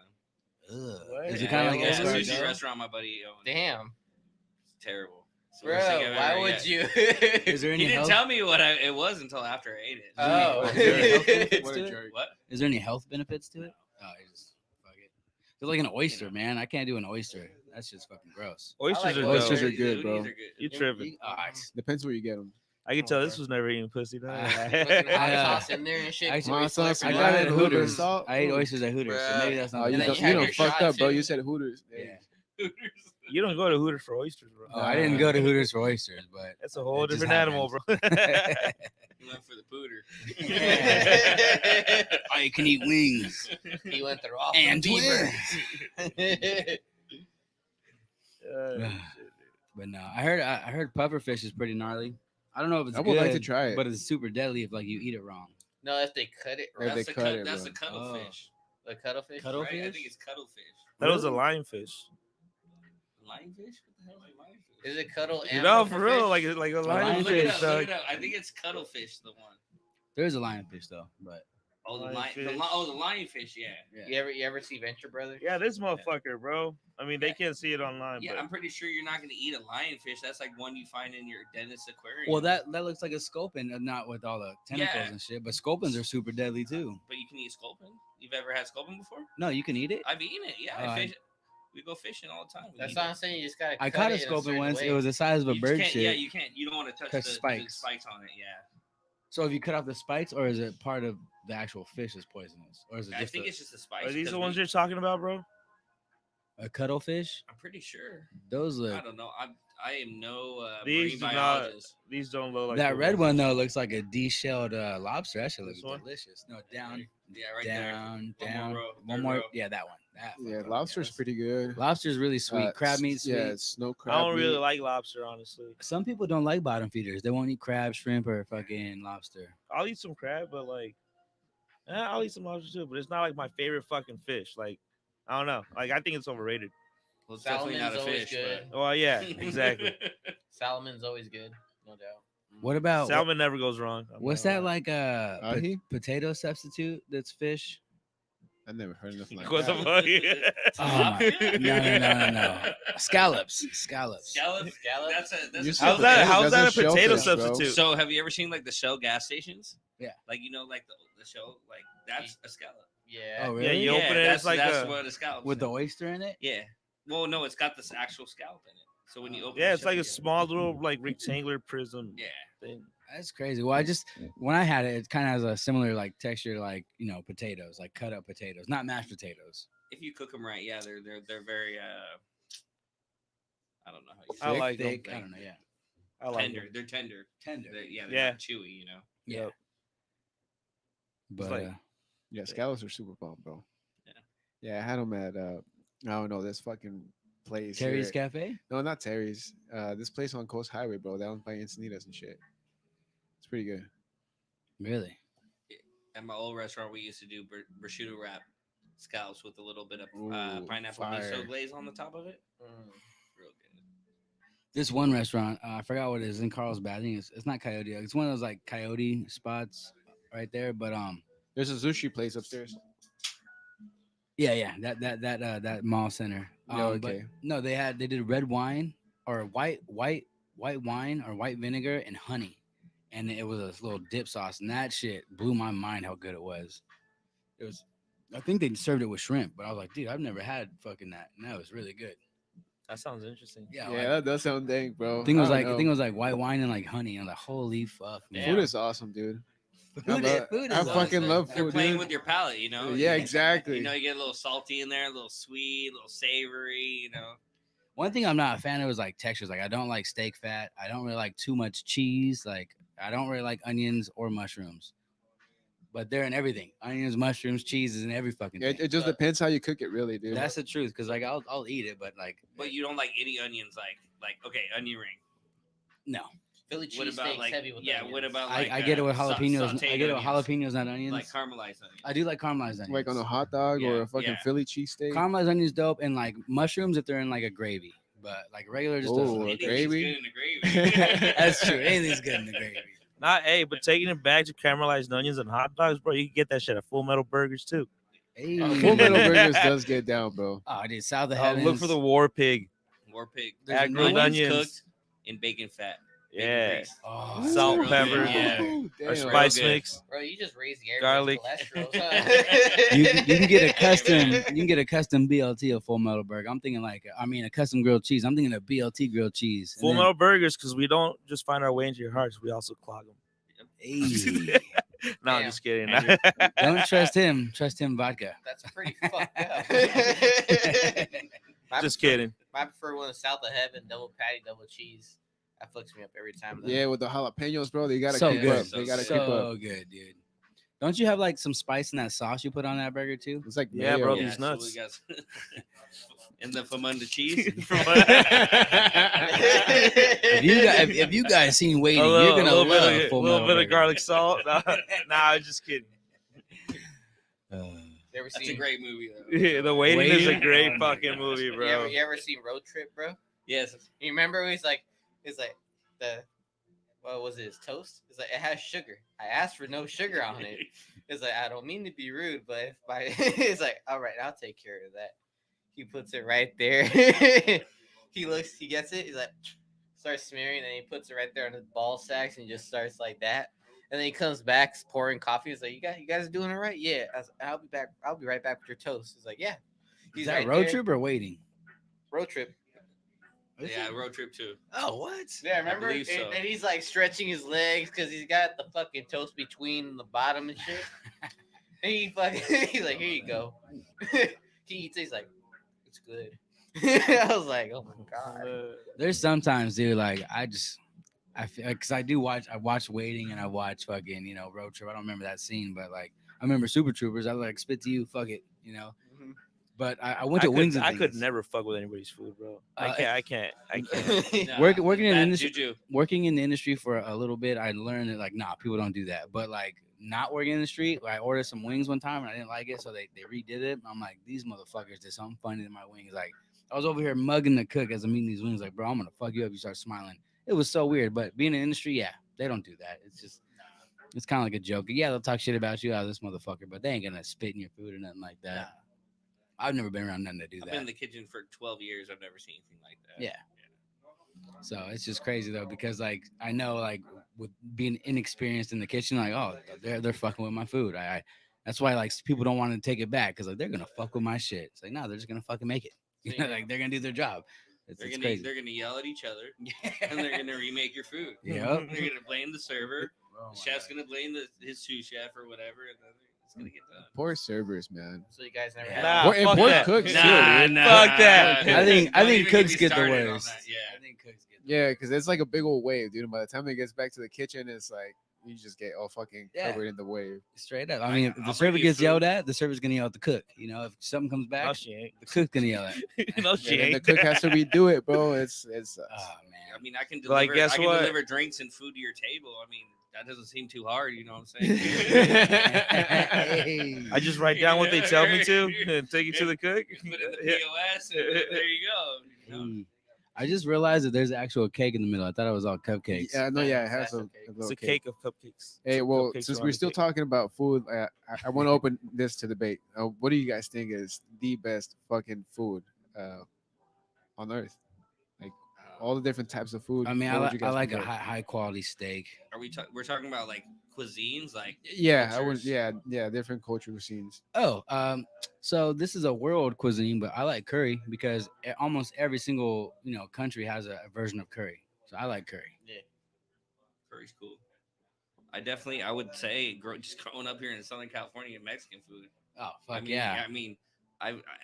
What? Is Yeah, it kind of whale like yeah, ovaries? escargot? sushi restaurant my buddy owned. Damn, Terrible. It's the bro. worst thing I've Why ever would had. you? Is there any He didn't health? tell me what it was until after I ate it. Oh. Is there any health benefits What to a it? jerk. What? Is there any health benefits to it? Oh, you just fuck it. It's like an oyster, man. I can't do an oyster. That's just fucking gross. Oysters like are oysters dope. are good, Dude, bro. these are good. You tripping? Depends where you get them. I can tell this was never eating pussy. No. Putting hot I, sauce in there and shit. actually- before you Hot sauce, slurp I it got up. it at Hooters. Hooters. Salt. I ate oysters at Hooters, so maybe that's Oh, not. you And then don't, you had you your don't fucked shot, up, bro. too. You said Hooters. Yeah. You don't go to Hooters for oysters, bro. Oh, I didn't go to Hooters for oysters, but That's a whole It just different animal, bro. You went for the pooter. I can eat wings He went through all and beaver. twins. But no, I heard puffer fish is pretty gnarly. I don't know if it's I good, would like to try it. but it's super deadly if like you eat it wrong. No, if they cut it, If right? they That's the cut it, that's bro. the cuttlefish. The cuttlefish. Cuttle- Right? I Cuttlefish? think it's cuttlefish. That was a lionfish. Lionfish? What the hell is a lionfish? Is it cuttle You and know, puffer for real, fish? like a lionfish, Look it lionfish. up, look dog. it up. I think it's cuttlefish, the one. There's a lionfish though, but Oh, the Lionfish. lionfish, yeah. yeah. You ever see Venture Brothers? Yeah, this motherfucker, bro. I mean, they can't see it online, Yeah, but I'm pretty sure you're not gonna eat a lionfish. That's like one you find in your dentist aquarium. Well, that looks like a sculpin, not with all the tentacles Yeah. and shit. But sculpins are super deadly too. But you can eat sculpin. You've ever had sculpin before? No, you can eat it. I've eaten it. Yeah, Oh, I fish. We go fishing all the time. We That's eat what it. I'm saying. You just gotta. I cut caught a it in sculpin certain once. way. It was the size of a You just bird can't- shit. Yeah, you can't. You don't want to touch Touch the spikes. spikes on it. Yeah. So if you cut off the spikes, or is it part of the actual fish is poisonous, or is it I just think a, it's just the spikes. are these because the ones we- you're talking about, bro? a cuttlefish? I'm pretty sure. Those I look. don't know. I am no These marine do not- biologist. These don't look like That the red ones- one though looks like a de-shelled lobster. That shit looks This one? delicious. No, down, Yeah, right down, One more down. row, One third more. row. Yeah, that one. That Yeah, fucker. lobster's that's- pretty good. Lobster's really sweet. Crab s- meat sweet. Yeah, snow crab. I don't really meat. like lobster, honestly. Some people don't like bottom feeders. They won't eat crab, shrimp, or fucking lobster. I'll eat some crab, but like, I'll eat some lobster too. But it's not like my favorite fucking fish. Like, I don't know. Like, I think it's overrated. Well, it's definitely not a Salamon's always fish. good. Well, yeah, exactly. Salmon's always good, no doubt. What about Salmon never goes wrong. I'm what's not that gonna lie. like a Ahi? potato substitute that's fish? I never heard nothing like What the that. fuck? Oh my, no. Scallops. Scallops. Scallops. That's a You How's said that? potato, How's that a that's a potato shellfish, bro. substitute? So have you ever seen like the Shell gas stations? Yeah. Like like the Shell, like that's a scallop. Yeah. Oh, Yeah, really? you open it, that's, it's like that's a- what a scallop With the is. oyster in it? Yeah. Well, no, it's got this actual scallop in it. So when you open, Yeah, the it's like shell, a small little like rectangular prism Yeah. thing. That's crazy. Well, I just when I had it, it kind of has a similar like texture, to, like potatoes, like cut up potatoes, not mashed potatoes. If you cook them right, yeah, they're very I don't know how you say I it. like 'em. thick. I don't know. Yeah, I like Tender. them. They're tender. tender. They're Yeah. not chewy. You know. Yeah, Yep. but like- Yeah, scallops are super bomb, bro. Yeah. Yeah, I had them at I don't know, this fucking place. Terry's here. Cafe. No, not Terry's. This place on Coast Highway, bro. Down by Encinitas and shit. It's pretty good. Really? At my old restaurant, we used to do prosciutto wrap scallops with a little bit of Ooh, pineapple fire. miso glaze on the top of it. Mm. Real good. This one restaurant, I forgot what it is in Carlsbad. I think it's not Coyote. It's one of those like Coyote spots right there. But There's a sushi place upstairs. yeah, that mall center. Yeah, But okay. no, they did red wine or white wine or white vinegar and honey, and it was a little dip sauce, and that shit blew my mind how good it was. It was, I think they served it with shrimp, but I was like, dude, I've never had fucking that, and that was really good. That sounds interesting. Yeah, Yeah, like, that does sound dank, bro. I think it was I like don't I think it know. was like white wine and like honey. And I'm like, holy fuck, man. Food is awesome, dude. Food is I fucking love They're food, playing dude. with your palate, you know. Yeah, You- exactly. You know, you get a little salty in there, a little sweet, a little savory. You know. One thing I'm not a fan of is like textures. Like I don't like steak fat. I don't really like too much cheese. Like I don't really like onions or mushrooms. But they're in everything. Onions, mushrooms, cheese is in every fucking Yeah, thing. it just depends how you cook it, really, dude. That's the truth. Cause like I'll eat it, but like But you don't like any onions, like okay, onion ring. no. Philly What about cheesesteaks like heavy with yeah? onions. What about I, like I get it with sa- jalapenos. sauteed I get it with onions? jalapenos, not onions. Like caramelized onions. I do like caramelized onions. like on a hot dog or Yeah, a fucking yeah. Philly cheesesteak. Caramelized onions dope, and like mushrooms if they're in like a gravy. But like regular just doesn't. Ooh, Anything's gravy? good in the gravy. That's true. Anything's good in the gravy. Not but taking it back to caramelized onions and hot dogs, bro. You can get that shit at Full Metal Burgers too. Hey. Full Metal Burgers does get down, bro. Oh, dude, South of Oh, Heavens. look for the War Pig. War pig. There's Add a grilled new- onions. cooked in bacon fat. Bacon Yeah. grease. Oh, Salt, real pepper, good, yeah. Ooh, Or damn. spice good. mix. Bro, you just raising Garlic. everybody's cholesterol. you can get a custom. You can get a custom BLT of Full Metal Burger. I'm thinking like, I mean, a custom grilled cheese. I'm thinking a BLT grilled cheese. And Full then- Metal Burgers, because we don't just find our way into your hearts, we also clog them. Hey, No, I'm Damn. just kidding. Andrew. don't trust him. Trust him. Vodka. That's pretty fucked up. My Just prefer- kidding. My preferred one is South of Heaven, double patty, double cheese. That fucks me up every time. though. Yeah, with the jalapenos, bro. They gotta So keep good. up. They gotta so keep up. good, dude. Don't you have like some spice in that sauce you put on that burger too? It's like Yeah, mayo. bro, Yeah, these so nuts. we got and the famunda cheese. If you guys seen Waiting, you're gonna little love bit, Full little Metal bit of Burger. garlic salt. Nah, I'm just kidding. You ever That's a seen? great movie though. Yeah, The Waiting is a Waiting? great Oh my fucking gosh. movie, You bro. ever seen Road Trip, bro? Yes. You remember it's like the what was it? His toast? It's like it has sugar. I asked for no sugar on it. It's like I don't mean to be rude, but if my it's like all right, I'll take care of that. He puts it right there. He looks, he gets it. He's like starts smearing, and he puts it right there on his ball sacks, and he just starts like that. And then he comes back pouring coffee. He's like, you guys are doing it right? Yeah. I'll be back. I'll be right back with your toast. He's like, yeah. Is that right Road there. Trip or Waiting? Road Trip. Yeah, road trip too. Oh, what? Yeah, remember? believe so. And he's like stretching his legs because he's got the fucking toast between the bottom and shit. And he fucking, he's like, here you go. He eats it, he's like, it's good. I was like, oh my god. There's sometimes, dude, like I feel because I watch Waiting and I watch fucking Road Trip. I don't remember that scene, but like I remember Super Troopers. I was like spit to you, fuck it, Mhm. But I went to Wings and I could Things. never fuck with anybody's food, bro. Uh, I can't. Nah, Working in bad industry- juju. Working in the industry for a little bit, I learned that like nah, people don't do that. But like not working in the street, I ordered some wings one time and I didn't like it, so they redid it. I'm like, these motherfuckers did something funny to my wings. Like I was over here mugging the cook as I'm eating these wings, like, bro, I'm gonna fuck you up. You start smiling. It was so weird. But being in the industry, yeah, they don't do that. It's kind of like a joke. Yeah, they'll talk shit about you, this motherfucker, but they ain't gonna spit in your food or nothing like that. I've never been around nothing to do I've that. been in the kitchen for 12 years. I've never seen anything like that. Yeah. So it's just crazy though, because like I know like with being inexperienced in the kitchen, like oh they're fucking with my food. I that's why like people don't want to take it back because like they're gonna fuck with my shit. It's like no, they're just gonna fucking make it. You know, like they're gonna do their job. It's, They're it's gonna crazy. they're gonna yell at each other, and they're gonna remake your food. Yep. They're gonna blame the server. Oh The my chef's God. gonna blame his sous chef or whatever, and then it's gonna get done. Poor servers, man. So you guys never Yeah. had. Nah, Poor- and fuck poor that. cooks too, Nah, dude. nah, Fuck that. nah. I think Don't even cooks me get the started on worst. that, Yeah. I think cooks get the Yeah, because it's like a big old wave, dude. And by the time it gets back to the kitchen, it's like you just get all fucking Yeah. covered in the wave. straight up. I mean, if I'll the bring server you gets food. yelled at, the server's gonna yell at the cook. You know, if something comes back, No, she ain't. the cook's gonna yell at. No, And she then the ain't. cook has to redo it, bro. It's Oh man. I mean, I can Like, deliver. guess I can what? deliver drinks and food to your table. I mean, that doesn't seem too hard. You know what I'm saying? Hey. I just write down what they tell me to and take it to the cook. Put in the Yeah. POS, and there you go. You know? Hey. I just realized that there's actual cake in the middle. I thought it was all cupcakes. Yeah, no, yeah, it has That's a, okay. a It's little a cake. cake of cupcakes. Hey, Two well, cupcakes since around we're the still cake. talking about food, I want to open this to debate. What do you guys think is the best fucking food on earth? Like all the different types of food. I mean, what would you I guys like a prefer? high quality steak. Are we? We're talking about like cuisines, like Yeah, I would. cultures? Yeah, different culture scenes. Oh, so this is a world cuisine, but I like curry because almost every single country has a version of curry. So I like curry. curry's cool. I would say, just growing up here in Southern California, Mexican food. Oh fuck I mean, yeah. I mean,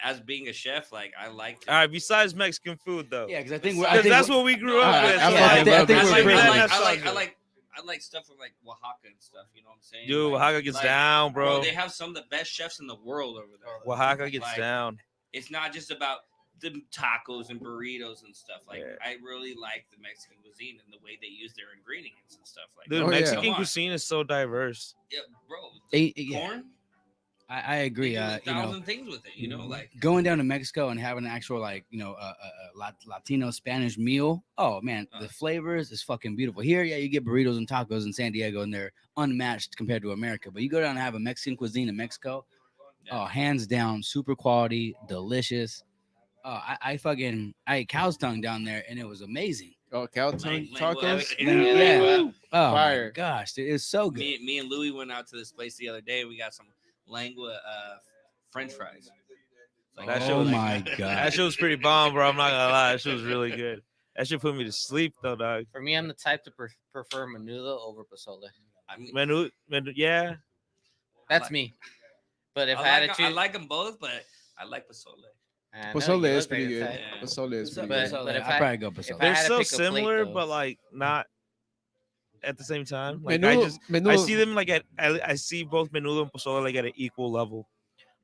as being a chef, like I like. To, All right, besides Mexican food though. Yeah, because I think Because Because that's what we grew up I- with. I so fucking like, love it. I think we're privileged. I like stuff from like Oaxaca and stuff. You know what I'm saying? Dude, Like- Oaxaca gets like, down, bro. They have some of the best chefs in the world over there. Oaxaca gets Like, down. It's not just about the tacos and burritos and stuff. Like Yeah. I really like the Mexican cuisine and the way they use their ingredients and stuff. Like Dude, Oh, yeah. Mexican Come on. cuisine is so diverse. Yeah, bro. Yeah, Corn. I agree. They do You know, 1,000 things with it. You know, like going down to Mexico and having an actual Latino Spanish meal. Oh man, the flavors is fucking beautiful. Here, yeah, you get burritos and tacos in San Diego, and they're unmatched compared to America. But you go down and have a Mexican cuisine in Mexico. Yeah. Oh, hands down, super quality, delicious. Oh, I ate cow's tongue down there, and it was amazing. Oh, cow tongue Lengua. tacos. Yeah. Oh Fire. my gosh, dude, it's so good. me and Louie went out to this place the other day. We got some lengua French fries. Like, That shit Oh was- my That god. shit was pretty bomb, bro. I'm not gonna lie. That shit was really good. That shit put me to sleep though, dog. For me, I'm the type to prefer menudo over pozole. I mean, Yeah. That's like- me. But if I, I had to like, choose, I like them both, but I like pozole. I know, Pozole you is look pretty like good. a Yeah. Pozole is pretty But- good. but if I'd I- probably go if pozole. I They're had to so pick a plate, similar, though. but like not at the same time. Like Menudo, I see them like I see both menudo and pozole like at an equal level.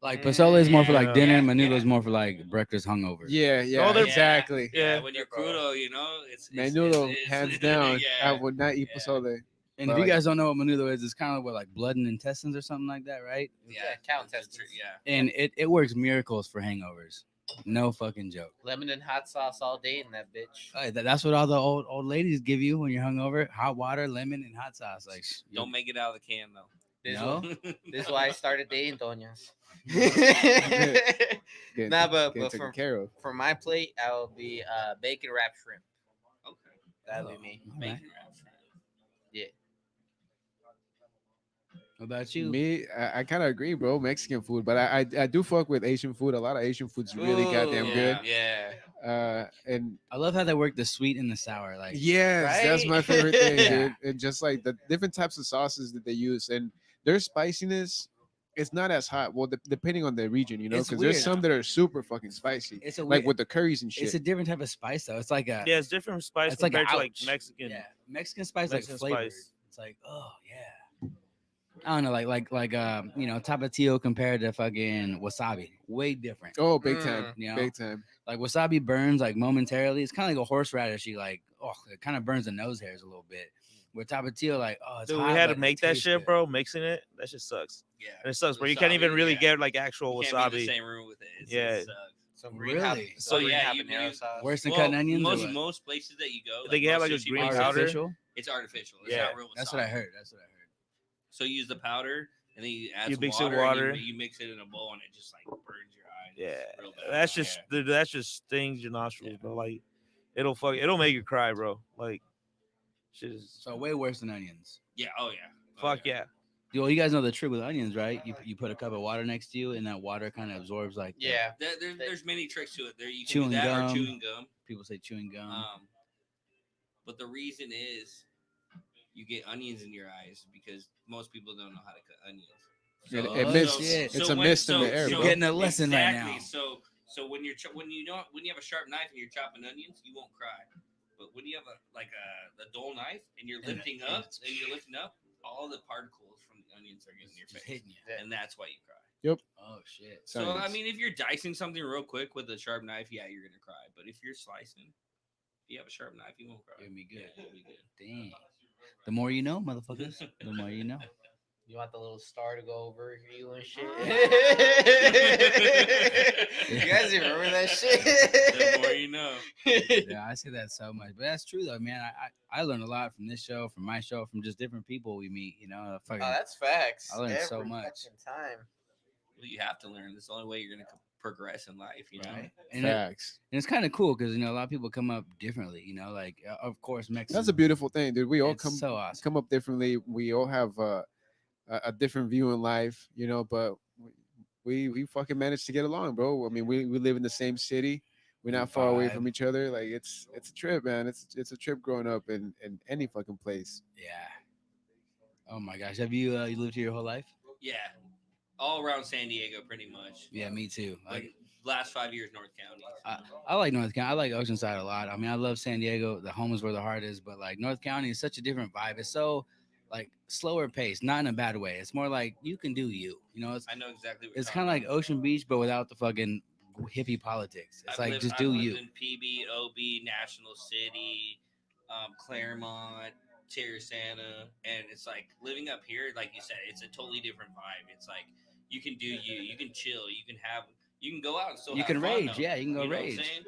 Like pozole is more for like Yeah. dinner, Yeah, menudo yeah. is more for like breakfast hungover. Yeah, yeah, Oh, they're- exactly. Yeah. When you're crudo, you know, it's Menudo, hands down. I Yeah. would not eat Yeah. pozole. And But if you like- guys don't know what menudo is, it's kind of what like blood and intestines or something like that, right? Yeah, cow it's intestines. Yeah. And it works miracles for hangovers. No fucking joke. lemon and hot sauce all day in that bitch. Hey, that's what all the old ladies give you when you're hungover: hot water, lemon, and hot sauce. Like, Don't make it out of the can though. This, No? this is why I started dating Doñas. Getting, Nah, but getting taken for, care of. for my plate, I will be bacon wrapped shrimp. Okay. That'd Oh, be me. all right. Bacon wraps. What about you? Me, I kind of agree, bro. Mexican food, but I do fuck with Asian food. A lot of Asian food's really goddamn Ooh, good. Yeah. And I love how they work the sweet and the sour. Like, yes, that's my Right? favorite thing, Yeah. dude. And just like the different types of sauces that they use, and their spiciness, it's not as hot. Well, depending on the region, you know, It's because there's weird. some that are super fucking spicy, it's a like weird, with the curries and shit. it's a different type of spice though. It's like a Yeah, it's different spice It's like a compared to like ouch. Mexican. yeah, Mexican spice Mexican like flavored. spice. It's like, oh yeah. I don't know, like tapatio compared to fucking wasabi, way different. Oh, big time, You know? big time. Like wasabi burns like momentarily. It's kind of like a horseradishy, like it kind of burns the nose hairs a little bit. With tapatio, like it's Dude, hot, we had but to it make that tastes shit, good. bro. Mixing it, that shit sucks. Yeah. And it sucks, bro. You can't Wasabi, even really yeah. get like actual You can't be in wasabi. the same room with it. It's, Yeah. It sucks. Some Really? So Oh, yeah, you- habanero you- sauce. Worse than Well, cutting onions. or Most what? most places that you go, They have, like, a sushi green places, powder. Artificial? It's artificial. It's Yeah. not real. That's what I wasabi. heard. That's what I heard. So you use the powder and then you add You some mix it with water. water. And you mix it in a bowl and it just like burns your eyes. Yeah, It's real bad. that's just Yeah. dude, that just stings your nostrils, bro. Like it'll make you cry, bro. Like shit is So way worse than onions. Yeah. Oh yeah. Oh, fuck yeah. Well, you guys know the trick with onions, right? You put a cup of water next to you, and that water kind of absorbs like the- Yeah. There's many tricks to it. There you can Chewing do that gum. or chewing gum. people say chewing gum. But the reason is you get onions in your eyes because most people don't know how to cut onions. It Oh, missed. shit. It's a mist in the air, You're bro. getting a lesson right exactly. now. So when you have a sharp knife and you're chopping onions, you won't cry. But when you have a dull knife and you're And lifting it- up all the particles from the onions are getting in your Just face, hitting you. Yeah. and that's why you cry. Oh shit. So I Science. mean, if you're dicing something real quick with a sharp knife, yeah, you're gonna cry. But if you're slicing, if you have a sharp knife, you won't cry. It'll be good. Yeah, it'll be good. Dang. The more you know, motherfuckers. The more you know. You want the little star to go over you and shit. You You guys remember that shit? The more you know. Yeah, I say that so much, but that's true though, man. I learned a lot from this show, from my show, from just different people we meet. You know, fucking, Oh, that's facts. I learned so Every much. fucking time. Well, you have to learn. That's the only way you're gonna progress in life. You know. right. And, Facts. and it's kind of cool because a lot of people come up differently. Like of course Mexican. That's a beautiful thing, dude. We all It's come so awesome. come up differently. We all have a different view in life, but we fucking managed to get along, bro. I mean, we live in the same city. We're not far away from Vibe. each other. Like it's a trip, man. It's a trip growing up in any fucking place. Yeah. Oh my gosh, have you you lived here your whole life? Yeah. All around San Diego, pretty much. Yeah, me too. Like Like last 5 years, North County. I like North County. I like Oceanside a lot. I mean, I love San Diego. The home is where the heart is, but like North County is such a different vibe. It's so like slower pace, not in a bad way. It's more like you can do you. It's I know exactly what it's you're kind of talking like Ocean Beach, but without the fucking hippie politics. It's I've like lived- just I've do lived you. in PB, OB, National City, Claremont, Terrasana, and it's like living up here. Like you said, it's a totally different vibe. It's like you can do you. You can chill. You can go out and still. You have can fun, rage. though. Yeah, you can go You know what I'm rage. saying?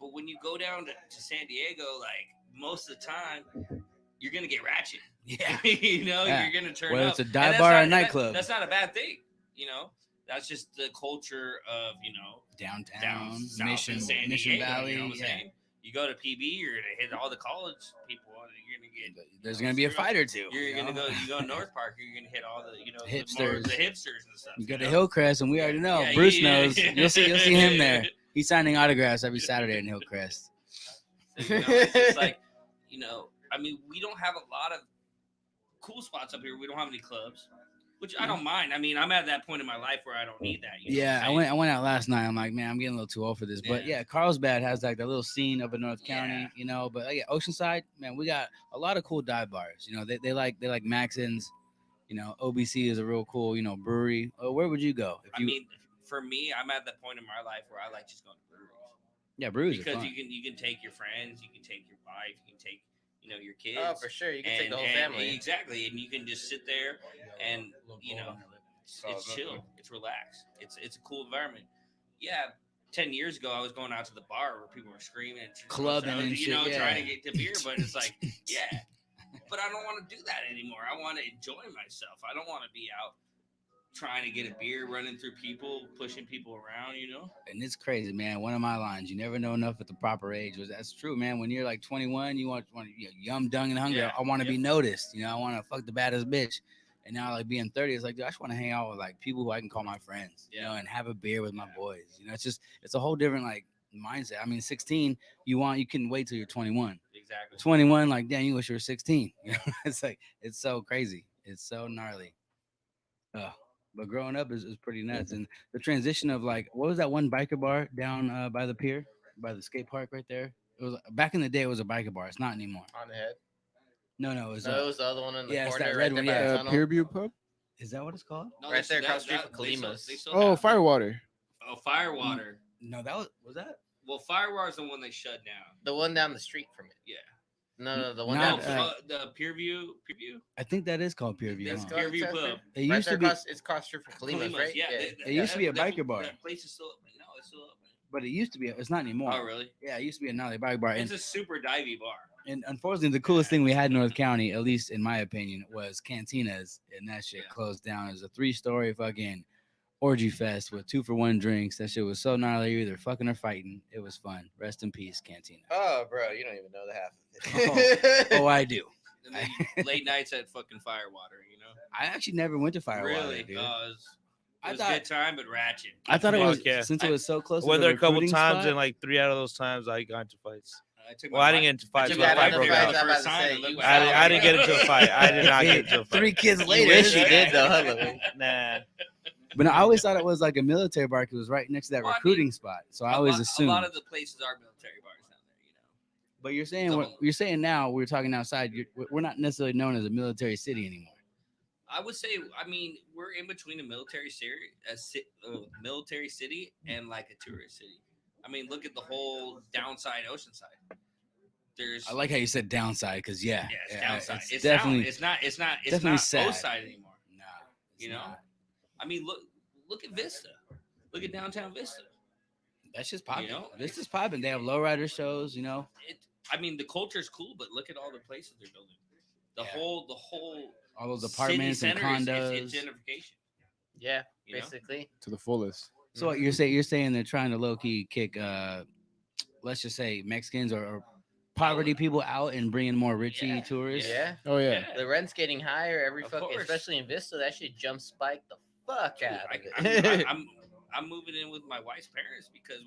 But when you go down to San Diego, like most of the time, you're gonna get ratchet. Yeah. You're Yeah. gonna turn Whether up. it's a And dive that's bar or not- a and that- nightclub. That's not a bad thing. That's just the culture of Downtown, down south Mission, in San Mission Diego, Valley. You know what I'm yeah. saying? You go to PB, you're gonna hit all the college people. And you're gonna get. There's gonna be a fight or two. You're you gonna know? go. You go to North Park. You're gonna hit all the Hipsters. the hipsters and stuff. You go to know? Hillcrest, and we already know. Yeah, Bruce yeah, knows. yeah. You'll see him there. He's signing autographs every Saturday in Hillcrest. So, it's just like I mean, we don't have a lot of cool spots up here. We don't have any clubs, which I don't mind. I mean, I'm at that point in my life where I don't need that. You know Yeah, what I'm I went out last night. I'm like, man, I'm getting a little too old for this. But Yeah. yeah, Carlsbad has like that little scene up in North County, Yeah. But yeah, Oceanside, man, we got a lot of cool dive bars. They like Maxon's. OBC is a real cool, brewery. Where would you go? If I you, mean, for me, I'm at the point in my life where I like just going to breweries. yeah, breweries are Because fun. you can take your friends, you can take your wife, you can take your kids. Oh, for sure. You can take the whole family. Exactly, and you can just sit there and it's Oh, chill, okay. it's relaxed, it's a cool environment. Yeah, 10 years ago I was going out to the bar where people were screaming, and Clubbing and shit, yeah. trying to get to beer, but it's like yeah, but I don't want to do that anymore. I want to enjoy myself. I don't want to be out trying to get a beer, running through people, pushing people around. And it's crazy, man. One of my lines, you never know enough at the proper age. That's true, man. When you're like 21, you want yum, dung, and hungry. Yeah, I want to be yep. noticed. I want to fuck the baddest bitch. And now, like being 30, it's like, dude, I just want to hang out with like people who I can call my friends, Yeah. and have a beer with my boys. It's a whole different like mindset. I mean, 16, you couldn't wait till you're 21. Exactly. 21, like, damn, you wish you were 16. It's like, it's so crazy. It's so gnarly. But growing up is pretty nuts. And the transition of like, what was that one biker bar down by the pier, by the skate park right there? It was back in the day. It was a biker bar. It's not anymore. On the head. No, it was. No, it was the other one in the yeah, it's corner that right red there one, by yeah. the tunnel. Peerview Pub. Is that what it's called? No, Right there that- across the street that- from they still- Kalima's. they still Oh, have that. Firewater. Oh, Firewater. No, that was that. Well, Firewater's the one they shut down. The one down the street from it. Yeah. No, the one Not, down No, the street. the Peerview. I think that is called Peerview. That's huh? called- Peerview it's Pub. actually- It Right used there to be, it's across the street from Kalima's, Kalima's, right? yeah. It used to be a biker bar. That place is still open. No, it's still open. but it used to be. It's not anymore. Oh, really? Yeah, it used to be a gnarly biker bar. It's a super divey bar. And unfortunately, the coolest thing we had in North County, at least in my opinion, was Cantinas, and that shit Yeah. closed down. It was a 3-story fucking orgy fest with 2-for-1 drinks. That shit was so gnarly. You're either fucking or fighting. It was fun. Rest in peace, Cantina. Oh, bro, you don't even know the half of Oh, it. Oh, I do. And then late nights at fucking Firewater, you know. I actually never went to Firewater, Really? dude. It I was a thought good time, but ratchet. I thought it was Fuck yeah. since it was so close. Went to there the a couple recruiting times, spot, and like 3 out of those times I got into fights. I took Well, my I didn't wife- get into fights. took You My my got fight into broke fights, out. I'm about to First time, say, and look you what I happened. didn't get into a fight. I did not get into a fight. 3 kids You later. wish you did though, huh, Louis? Nah. But no, I always thought it was like a military bar 'cause it was right next to that Well, I mean, recruiting spot. So I always assumed. a lot of the places are military bars down there, you know. But you're saying Some what of 'em. you're saying now. We're talking outside. We're not necessarily known as a military city anymore. I would say, I mean, we're in between a military city and like a tourist city. I mean, look at the whole downside Oceanside. There's I like how you said downside because yeah, it's downside. It's definitely down. It's not definitely sad. both side anymore. nah. it's You know? not. I mean, look at Vista. Look at downtown Vista. That's just popping. know, This is popping. They have lowrider shows. You know, I mean, the culture's cool, but look at all the places they're building. The Yeah. whole all those city apartments and center condos. is gentrification. Yeah, You know? basically. To the fullest. So what you're saying? You're saying they're trying to low key kick, let's just say Mexicans or poverty people out and bringing more richy Yeah, tourists. Yeah. Oh yeah. The rent's getting higher every Of fucking, course. especially in Vista. That shit jump spiked the fuck Dude, out of I, it. I'm moving in with my wife's parents because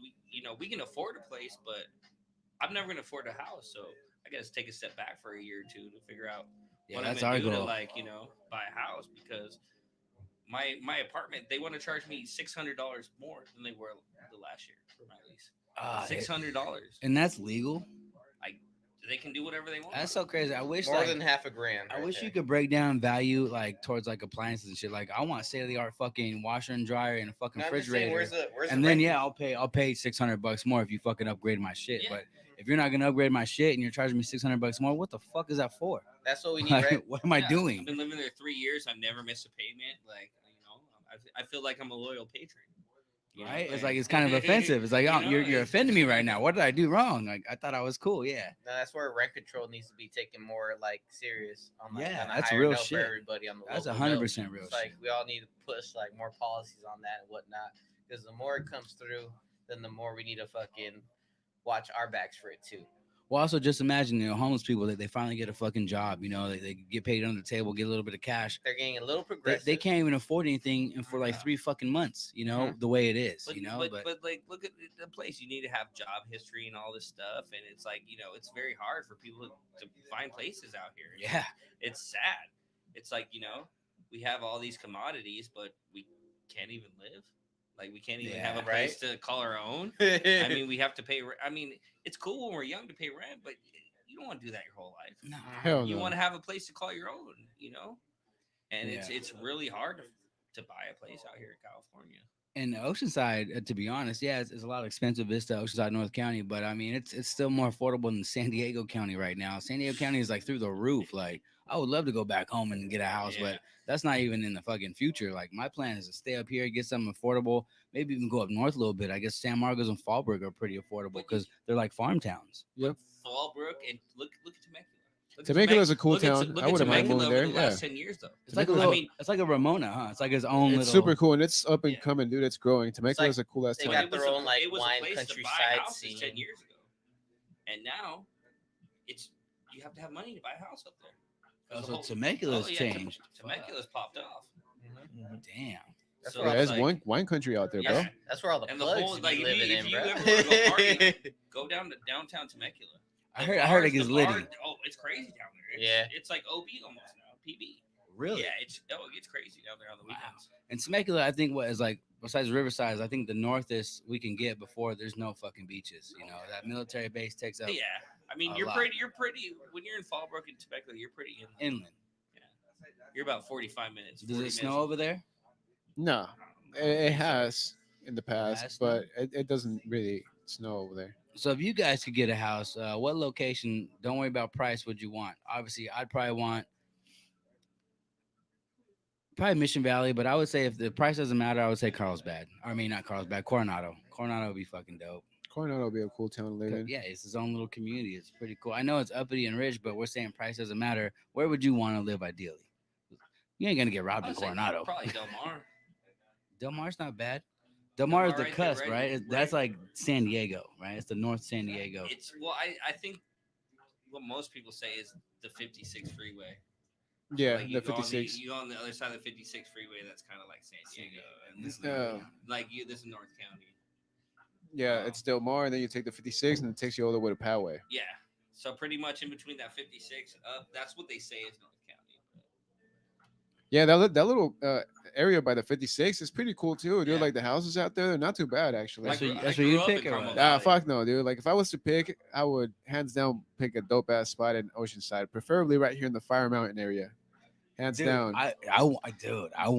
we can afford a place, but I'm never gonna afford a house, so I gotta take a step back for a year or two to figure out Yeah, what that's I'm our gonna do goal. to buy a house because my apartment they want to charge me $600 more than they were the last year for my lease. Ah, $600. and that's legal. They can do whatever they want. That's so crazy. I wish More like, than half a grand. I right wish there. you could break down value like towards like appliances and shit. Like I want state of the art fucking washer and dryer and a fucking No, I'm just saying, refrigerator. where's And the then rent? yeah, I'll pay $600 more if you fucking upgrade my shit. Yeah. But if you're not gonna upgrade my shit and you're charging me $600 more, what the fuck is that for? That's what we need. Like, Right? what am I Yeah, doing? I've been living there 3 years. I've never missed a payment. I feel like I'm a loyal patron. you know, Right? It's and- like it's kind of offensive. It's like, You oh, know, you're it's- offending me right now. What did I do wrong? Like I thought I was cool. Yeah. No, that's where rent control needs to be taken more like serious. On, like, Yeah, on a that's higher real note shit. for everybody on the That's local 100% note. real It's like shit. we all need to push like more policies on that and whatnot. Because the more it comes through, then the more we need to fucking watch our backs for it too. Well, also just imagine, homeless people that they finally get a fucking job. They get paid under the table, get a little bit of cash. They're getting a little They, progressive. they can't even afford anything and for like 3 fucking months. The way it is. But like, look at the place. You need to have job history and all this stuff, and it's like it's very hard for people to find places out here. yeah. It's sad. It's like we have all these commodities, but we can't even live. Like we can't even have a Yeah, place to call our own. I I mean, we have to pay. I mean, it's cool when we're young to pay rent, but you don't want to do that your whole life. No. Hell You no. want to have a place to call your own, And Yeah. it's really hard to buy a place out here in California. And Oceanside, to be honest, yeah, it's a lot expensive. Vista, Oceanside, North County, but I mean, it's still more affordable than San Diego County right now. San Diego County is like through the roof. Like, I would love to go back home and get a house, Yeah. but that's not even in the fucking future. Like, my plan is to stay up here, get something affordable, maybe even go up north a little bit. I guess San Marcos and Fallbrook are pretty affordable because they're like farm towns. Yep. Fallbrook and look at Temecula. Look at Temecula's a cool look at- town. look I at wouldn't mind Temecula moving over there, The last 10 years, though. It's like a Temecula- little, it's like a Ramona, huh? It's like its own It's little. super cool and it's up and Yeah. coming, dude. It's growing. Temecula's a cool ass they town. got It was their a- own, like, it was a wine place to buy countryside houses scene. 10 years ago, and now you have to have money to buy a house up there. There's a So whole- Temecula's changed. Temecula's popped off. Damn. That's So where all Yeah, the, it's wine country out there, Yeah. bro. that's where all the And the plugs whole- be like, if you- living if in, you bro. ever wanna go party, Go down to downtown Temecula. I The heard it bars- gets the litty. bar- Oh, it's crazy down there. Yeah. It's like OB almost now. PB. Really? Yeah, it gets crazy down there on the Wow. weekends. And Temecula, I think, what is like besides Riverside, I think the northest we can get before there's no fucking beaches. That military base takes up Yeah, I mean a you're lot. pretty. You're pretty when you're in Fallbrook and Temecula. You're pretty inland. inland. You're about 45 minutes. Does 40 it snow minutes. over there? No, it has in the has past, snowed? but it doesn't really snow over there. So if you guys could get a house, what location? Don't worry about price. Would you want? Obviously, I'd probably want Mission Valley, but I would say if the price doesn't matter, I would say Carlsbad. I mean, not Carlsbad, Coronado. Coronado would be fucking dope. Coronado will be a cool town to live in. Yeah, it's its own little community. It's pretty cool. I know it's uppity and rich, but we're saying price doesn't matter. Where would you want to live ideally? You ain't gonna get robbed in I'd say Coronado. Probably Del Mar. Del Mar's not bad. Del Mar is Mar the right there, cusp, right- right? That's right- like San Diego, right? It's the North San Diego. It's I think what most people say is the 56 freeway. Yeah, Like, you the go on 56. you go on the other side of the 56 freeway. That's kind of like San Diego, and this is this is North County. Yeah, it's Del Mar, and then you take the 56, and it takes you all the way to Poway. Yeah. So pretty much in between that 56 up, that's what they say is North County. Yeah, that little area by the 56 is pretty cool too, dude. Yeah. Like the houses out there, they're not too bad actually. Like, That's I what you grew up pick in or Carmel what? Ah, Valley. fuck no, dude. Like if I was to pick, I would hands down pick a dope ass spot in Oceanside, preferably right here in the Fire Mountain area. Hands Dude, down. dude, I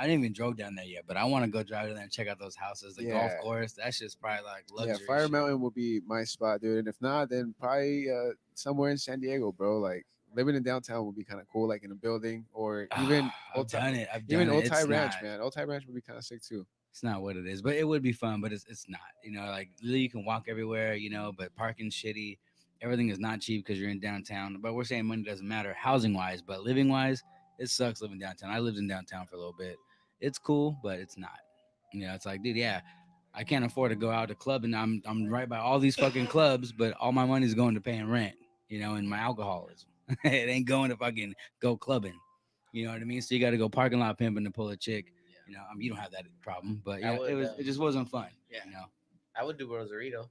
didn't even drove down there yet, but I want to go drive there and check out those houses, the golf Yeah. course. That's just probably like luxury. Yeah, Fire shit. Mountain will be my spot, dude. And if not, then probably somewhere in San Diego, bro. Like living in downtown would be kind of cool, like in a building or even I've done it. I've done even it. Otay It's Ranch, not- man. Otay Ranch would be kind of sick too. It's not what it is, but it would be fun. But it's not. You know, like literally you can walk everywhere. You know, but parking's shitty. Everything is not cheap because you're in downtown. But we're saying money doesn't matter housing wise, but living wise, it sucks living downtown. I lived in downtown for a little bit. It's cool, but it's not. You know, it's like, dude, yeah, I can't afford to go out to club, and I'm right by all these fucking clubs, but all my money's going to paying rent. You know, and my alcoholism. It ain't going to fucking go clubbing. You know what I mean? So you got to go parking lot pimping to pull a chick. You know, you don't have that problem, but I yeah, would, it just wasn't fun. Yeah. You know. I would do Rosarito.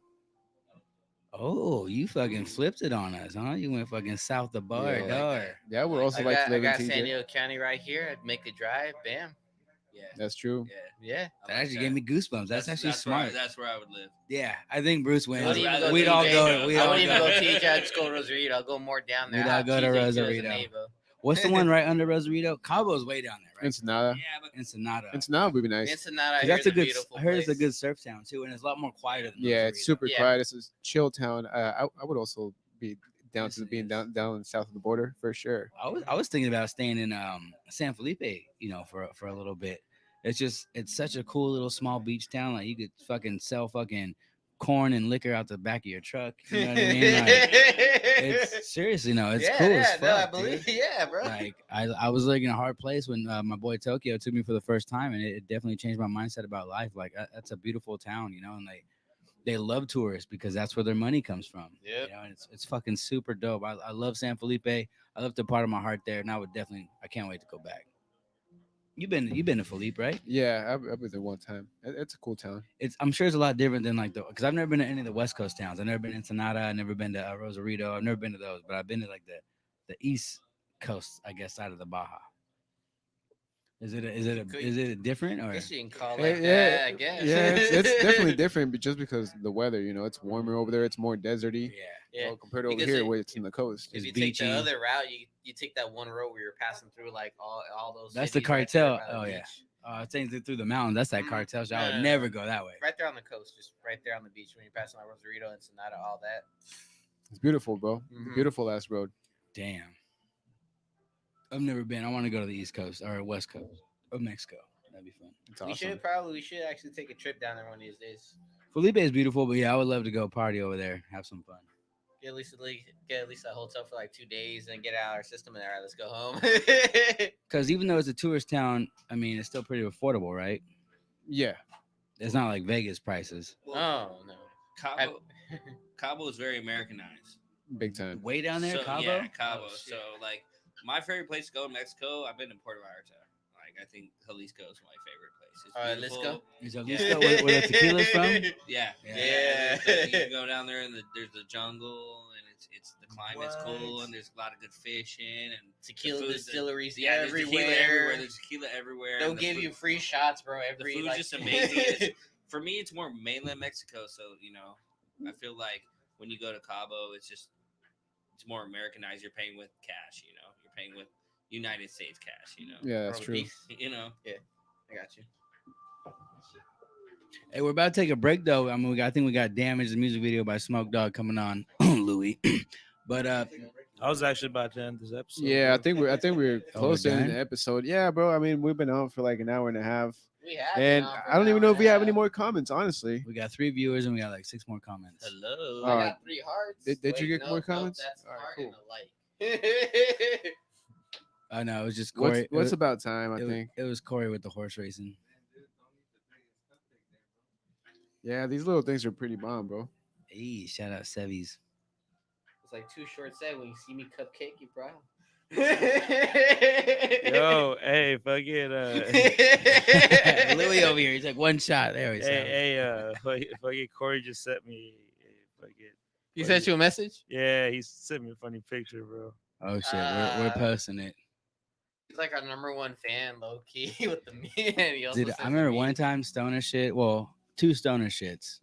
Oh, you fucking flipped it on us, huh? You went fucking south the bar, Yeah. dog. Yeah, I would also I like got, to I live in got San TJ. Diego County right here. I'd make a drive. Bam. Yeah. That's true. Yeah. Yeah. I That like actually gave me goosebumps. That's actually where smart. that's where I would live. Yeah, I think Bruce I wins. wouldn't even go We'd all TJ. go. We'd I all wouldn't even go go. TJ. I'd just go Rosarito. I'll go more down there. We'd I'll all go to TJ too as a Rosarito. neighbor. What's the one right under Rosarito? Cabo's way down there, right? Ensenada. Yeah, but Ensenada. Ensenada would be nice. Ensenada. I 'Cause hear that's a is good. beautiful I heard it's a place. good surf town too, and it's a lot more quieter than Yeah, it's Rosarito. super Yeah. quiet. It's a chill town. I would also be down Yes, to it being is. down south of the border for sure. I was thinking about staying in San Felipe, you know, for a little bit. It's such a cool little small beach town. Like you could fucking sell fucking corn and liquor out the back of your truck. You know what I mean? Like, it's seriously no, it's yeah, cool yeah, as fuck. no, I dude. believe. Yeah, bro. Like I was like in a hard place when my boy Tokyo took me for the first time, and it definitely changed my mindset about life. Like that's a beautiful town, you know, and they love tourists because that's where their money comes from. Yep. You know, and it's fucking super dope. I love San Felipe. I left a part of my heart there, and I can't wait to go back. You've been to Felipe, right? Yeah, I've been there one time. It's a cool town. I'm sure it's a lot different than like because I've never been to any of the West Coast towns. I've never been to Ensenada. I've never been to Rosarito. I've never been to those, but I've been to like the East Coast, I guess, side of the Baja. Is it different or? I guess you can call Yeah, it that. I guess. yeah, it's definitely different, but just because the weather, you know, it's warmer over there. It's more deserty. Yeah. Yeah. Compared to over Because here, it- where it's in the coast. If It's you take the beachy. other route, you take that one road where you're passing through like all those. That's the cities right there cartel. by the Oh, yeah. beach. I think through the mountains. That's that Mhm. cartel shit. I No, would no, never no. go that way. Right there on the coast, just right there on the beach when you're passing on Rosarito, Ensenada, all that. It's beautiful, bro. Mhm. Beautiful ass road. Damn. I've never been. I want to go to the East Coast or West Coast of Mexico. That'd be fun. It's We awesome. should actually take a trip down there one of these days. Felipe is beautiful, but yeah, I would love to go party over there, have some fun. Get at least a hotel for like 2 days and get out of our system and all right, let's go home. Because even though it's a tourist town, I mean, it's still pretty affordable, right? Yeah, It's not like Vegas prices. Oh no. Cabo is very Americanized. big time. Way down there, So, Cabo. Yeah, Cabo. Oh, shit. So like my favorite place to go in Mexico, I've been to Puerto Vallarta. Like I think Jalisco is my favorite place. It's Jalisco? beautiful. Is Yeah. Jalisco where the tequila's from? Yeah. Yeah. You can go down there and there's the jungle and it's the climate's cool What? and there's a lot of good fishing and Tequila the food's- distilleries yeah, there's everywhere. tequila everywhere. There's tequila everywhere. They'll and the give food- you free shots, bro. the Every food's like, just amazing. For me, it's more mainland Mexico. So I feel like when you go to Cabo, it's more Americanized. You're paying with cash. You're paying with United States cash. Yeah, that's Bro, true. beef. I got you. Hey, we're about to take a break though. I mean, I think we got Damaged, the music video by Smoke Dogg coming on, Louis. But I was actually about to end this episode. Yeah, I bro. think we're Oh, close to we're ending done? the episode. Yeah, bro. I mean, we've been on for like an hour and a half, We have. and been on for I don't an even hour know if we and a have any half. more comments. Honestly, we got 3 viewers and we got like 6 more comments. Hello. All I right. got 3 hearts. Did you Wait, get more nope, comments? That's All right, heart cool. and a like. I know it was just Corey. what's it, about time? I it, think. it was Corey with the horse racing. Yeah, these little things are pretty bomb, bro. Hey, shout out Sevies. What's like Too Short said, when you see me cupcake you, bro. Yo, hey, fucking Louis over here. He's like one shot. There we go. fucking Corey just sent me fucking. He sent you a message? Yeah, he sent me a funny picture, bro. Oh shit, we're posting it. He's like our #1 fan, low key, with the man. He also Dude, sent I remember me- one time stoner shit. Well, 2 stoner shits.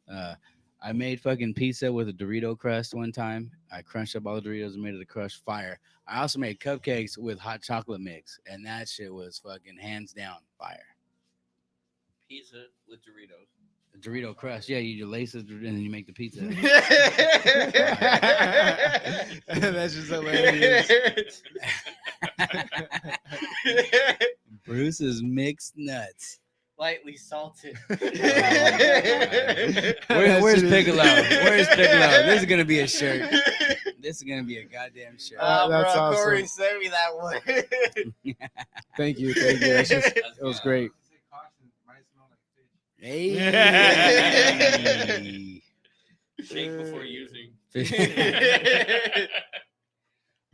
I made fucking pizza with a Dorito crust one time. I crunched up all the Doritos and made it a crushed fire. I also made cupcakes with hot chocolate mix, and that shit was fucking hands down fire. Pizza with Doritos. The Dorito crust, yeah, you lace it and then you make the pizza. That's just hilarious. Bruce's mixed nuts. Lightly salted. Where's Piccolo? Where's Piccolo? This is gonna be a shirt. This is gonna be a goddamn shirt. That's bro, awesome. Corey sent me that one. Thank you. That's just, it was great. Hey. Shake before using.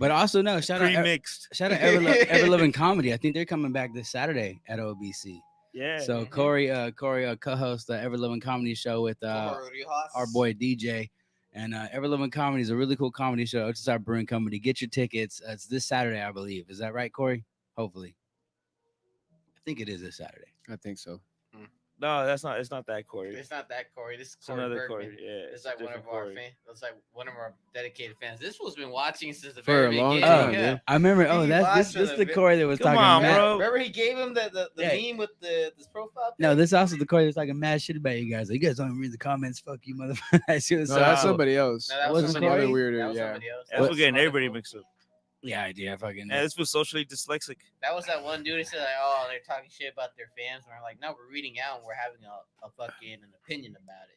But also no, shout out Pre-mixed. Ever Living Comedy. I think they're coming back this Saturday at OBC. Yeah. So Corey co-hosts the Ever Living Comedy show with our boy DJ. And Ever Living Comedy is a really cool comedy show. Oceanside Brewing Company. Get your tickets. It's this Saturday, I believe. Is that right, Corey? Hopefully. I think it is this Saturday. I think so. No, that's not. It's not that Corey. It's not that Corey. This is It's Corey another Bergman. Corey. Yeah. It's like one different of our Corey. fans. It's like one of our dedicated fans. This fool's been watching since the For very a long beginning. time, yeah. yeah. I remember. He Oh, that's watched this the the vi- Corey that was Come talking. on, mad- bro. Remember he gave him the Yeah. meme with this profile? No, pic? this also the Corey that was talking mad shit about you guys. Like, you guys don't even read the comments. Fuck you, motherfucker. That shit was No, so that's cool. somebody else. No, that wasn't was some somebody other else. weirdo. That was Yeah. somebody else. That's That what was getting some other everybody fool. mixed up. Yeah, fucking. Yeah, this was socially dyslexic. That was that one dude who said like, "Oh, they're talking shit about their fans," and we're like, "No, we're reading out and we're having a fucking an opinion about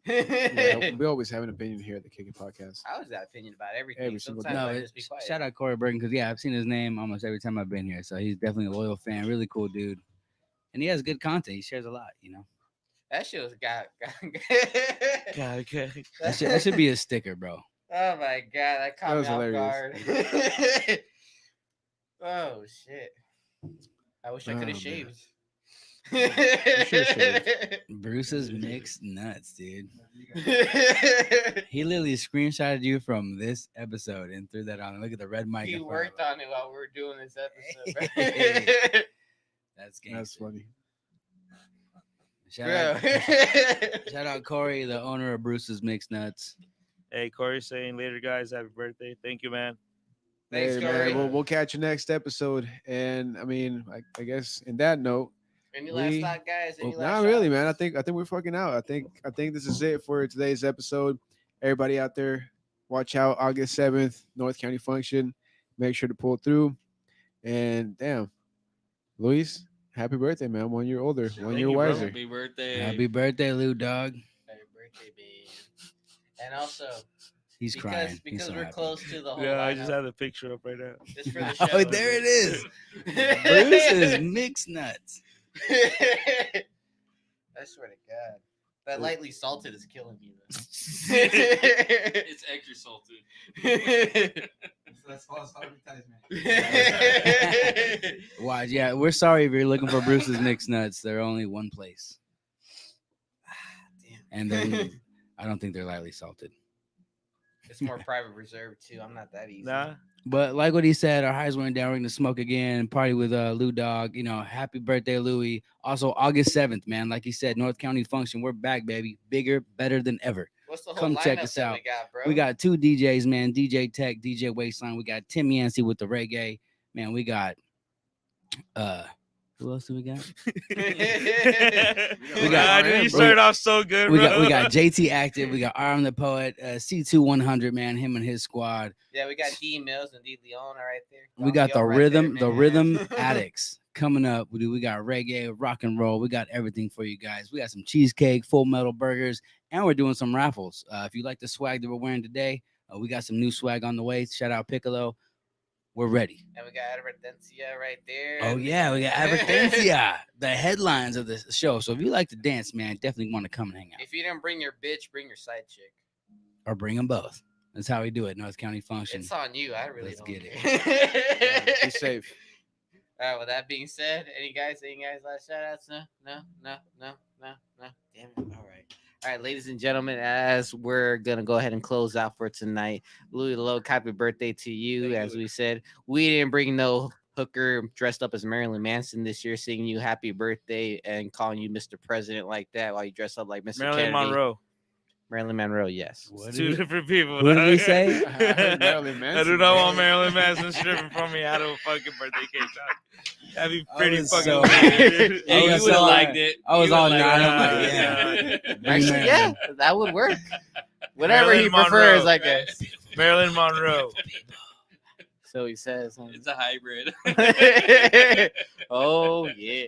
Yeah, it." we always have an opinion here at the Kick It Podcast. I was that opinion about everything. Every single Sometimes No, I it- just be quiet. shout out Corey Burton because yeah, I've seen his name almost every time I've been here. So he's definitely a loyal fan, really cool dude, and he has good content. He shares a lot, you know. That shit was got. God, okay. That should be a sticker, bro. Oh my god, that caught was me off hilarious. guard. Oh shit! I wish I Oh, could have man. shaved. should've shaved. Bruce's mixed nuts, dude. He literally screenshotted you from this episode and threw that on. Look at the red mic. He in front of worked him. on it while we were doing this episode. Hey. That's gangster. That's funny. Shout Bro. out, shout out Corey, the owner of Bruce's Mixed Nuts. Hey, Corey saying later, guys. Happy birthday. Thank you, man. Thanks, Hey, Corey. man, we'll catch you next episode. And I mean, I guess in that note, Any last we- thought, guys? Any last not really, shots? man. I think we're fucking out. I think this is it for today's episode. Everybody out there, watch out. August 7th, North County function. Make sure to pull through. And damn, Luis, happy birthday, man. 1 year older, 1 Thank year you, bro. wiser. Happy birthday. Happy birthday, Lou Dog. Happy birthday, man. And also, He's because crying. He's because so we're happy. close to the whole Yeah, I just lineup, have the picture up right now. just for the show. Oh, there it is. Bruce's Mixed Nuts. I swear to God, that lightly salted is killing me. Though. It's extra salted. That's false advertisement. Why? Yeah, we're sorry if you're looking for Bruce's Mixed Nuts. They're only one place, and they're, I don't think they're lightly salted. It's more private reserve too. I'm not that easy. Nah. But like what he said, our highs went down. We're gonna smoke again, party with Lou Dog. You know, happy birthday, Louie. Also, August 7th, man. Like he said, North County function. We're back, baby. Bigger, better than ever. What's the whole Come check lineup us that out. We got, bro. We got 2 DJs, man. DJ Tech, DJ Wasteland. We got Tim Yancey with the reggae. Man, we got who else do we got? We got- dude, you started off so good, We bro. got JT Active. We got Arm the Poet, C2 100, man. Him and his squad. Yeah, we got D Mills and D Leona right there. We got the Yo, right rhythm, there, the man. rhythm addicts coming up. We got reggae, rock and roll. We got everything for you guys. We got some cheesecake, Full Metal burgers, and we're doing some raffles. If you like the swag that we're wearing today, we got some new swag on the way. Shout out Piccolo. We're ready. And we got Advertencia right there. Oh yeah, we got Advertencia, the headlines of the show. So if you like to dance, man, definitely want to come and hang out If you didn't bring your bitch, bring your side chick. or bring them both. That's how we do it. North County Function. It's on you. I really Let's don't get it. care. Be safe. All right. With that being said, any guys last shout outs? No. Damn it. All right, ladies and gentlemen, as we're gonna go ahead and close out for tonight, Louis Logue, happy birthday to you. Thank As you. we said, we didn't bring no hooker dressed up as Marilyn Manson this year, singing you happy birthday and calling you Mr. President like that while you dress up like Mr. Marilyn Kennedy. Monroe. Marilyn Monroe, yes. What It's did two he- different people. who did he dog. say? I heard Marilyn I Manson. do not want Marilyn Manson stripping from me out of a fucking birthday cake. Dog. That'd be I pretty was fucking so- weird, dude. Hey, I you was would have so- liked it. I was You all would've nine. liked I'm it. like, Yeah. Bring Actually, Marilyn. yeah, that would work. Whatever he Marilyn Monroe. prefers, I guess. Marilyn Monroe. So he says. It's a hybrid. Oh yeah.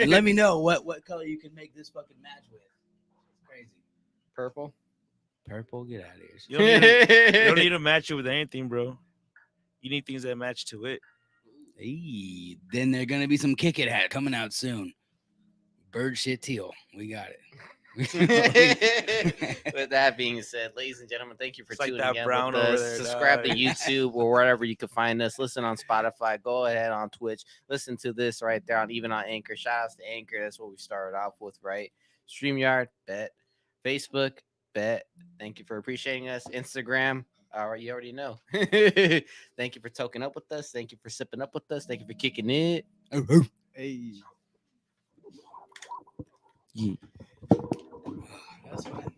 And let me know what color you can make this fucking match with. Crazy. Purple. Purple. Get out of here. You don't, you don't need to match it with anything, bro. You need things that match to it. Hey, then there's gonna be some Kick It hat coming out soon. Bird shit teal. We got it. With that being said, ladies and gentlemen, thank you for It's like tuning that in brown with over us. there, Subscribe to dog. YouTube or wherever you can find us. Listen on Spotify. Go ahead on Twitch. Listen to this right there on even on Anchor. Shout outs to Anchor. That's what we started off with, right? StreamYard, bet. Facebook, bet. Thank you for appreciating us. Instagram. All right, you already know. Thank you for toking up with us. Thank you for sipping up with us. Thank you for kicking it. Hey. That's fine.